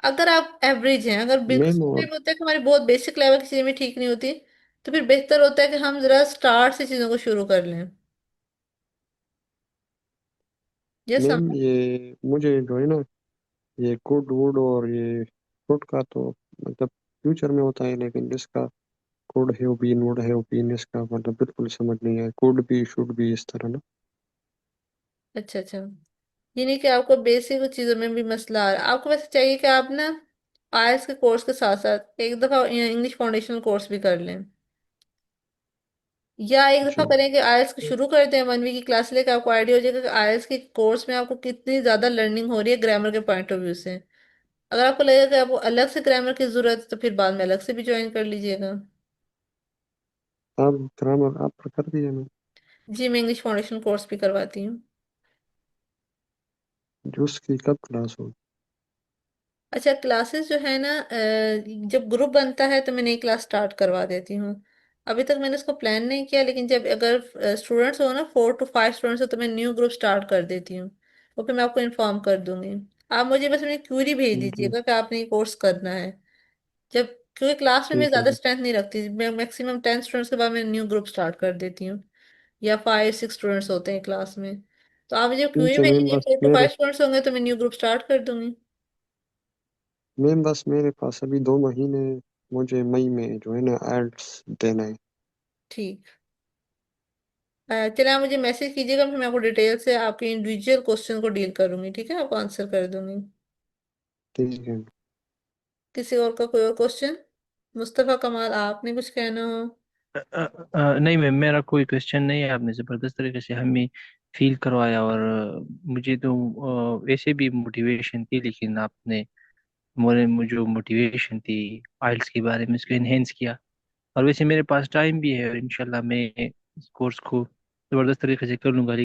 अगर आप एवरेज हैं, अगर बिल्कुल मैम और होता है कि हमारी बहुत बेसिक लेवल की चीजें भी ठीक नहीं होती, तो फिर बेहतर होता है कि हम जरा स्टार्ट से चीजों को शुरू कर लें। यस मैम ये मुझे जो है ना, ये कोड वुड और ये कोड का तो मतलब फ्यूचर में होता है, लेकिन इसका could have been would have been इसका मतलब बिल्कुल समझ नहीं आया। कोड भी शुड भी इस तरह ना। अच्छा अच्छा, ये नहीं कि आपको बेसिक चीजों में भी मसला आ रहा है। आपको वैसे चाहिए कि आप ना आईएलटीएस के कोर्स के साथ साथ एक दफा इंग्लिश फाउंडेशनल कोर्स भी कर लें, या एक दफा जी। करें कि आईएलटीएस को शुरू कर दें 1 वीक की क्लास लेकर। आपको आइडिया हो जाएगा कि आईएलटीएस के कोर्स में आपको कितनी ज्यादा लर्निंग हो रही है ग्रामर के पॉइंट ऑफ व्यू से। अगर आपको लगेगा कि आपको अलग से ग्रामर की जरूरत है तो फिर बाद में अलग से भी ज्वाइन कर लीजिएगा। आप ग्रामर आप कर दिए मैम? जी, मैं इंग्लिश फाउंडेशन कोर्स भी करवाती हूँ। जो उसकी कब क्लास हो? अच्छा, क्लासेस जो है ना, जब ग्रुप बनता है तो मैं नई क्लास स्टार्ट करवा देती हूँ। अभी तक मैंने उसको प्लान नहीं किया, लेकिन जब अगर स्टूडेंट्स हो ना 4 to 5 स्टूडेंट्स हो तो मैं न्यू ग्रुप स्टार्ट कर देती हूँ। तो फिर मैं आपको इन्फॉर्म कर दूंगी। आप मुझे बस अपनी क्यूरी भेज ठीक है। दीजिएगा कि आपने ये कोर्स करना है। जब, क्योंकि क्लास में मैं ठीक है ज़्यादा मैम। स्ट्रेंथ नहीं रखती, मैं मैक्सिमम 10 स्टूडेंट्स के बाद मैं न्यू ग्रुप स्टार्ट कर देती हूँ, या 5 6 स्टूडेंट्स होते हैं क्लास में। तो आप मुझे क्यूरी ठीक है मैम। भेजिए, बस 4 to 5 मेरे स्टूडेंट्स होंगे तो मैं न्यू ग्रुप स्टार्ट कर दूंगी। मैम बस मेरे पास अभी 2 महीने, मुझे मई में जो है ना एल्ट्स देना है। ठीक, चलिए आप मुझे मैसेज कीजिएगा, फिर मैं आपको डिटेल से आपके इंडिविजुअल क्वेश्चन को डील करूंगी, ठीक है, आपको आंसर कर दूंगी। ठीक है। किसी और का कोई और क्वेश्चन? मुस्तफ़ा कमाल, आपने कुछ कहना हो? नहीं मैम, मेरा कोई क्वेश्चन नहीं है। आपने ज़बरदस्त तरीके से हमें फील करवाया, और मुझे तो वैसे भी मोटिवेशन थी, लेकिन आपने मुझे जो मोटिवेशन थी आइल्स के बारे में उसको इनहेंस किया। और वैसे मेरे पास टाइम भी है, और इंशाल्लाह मैं इस कोर्स को ज़बरदस्त तरीके से कर लूँगा।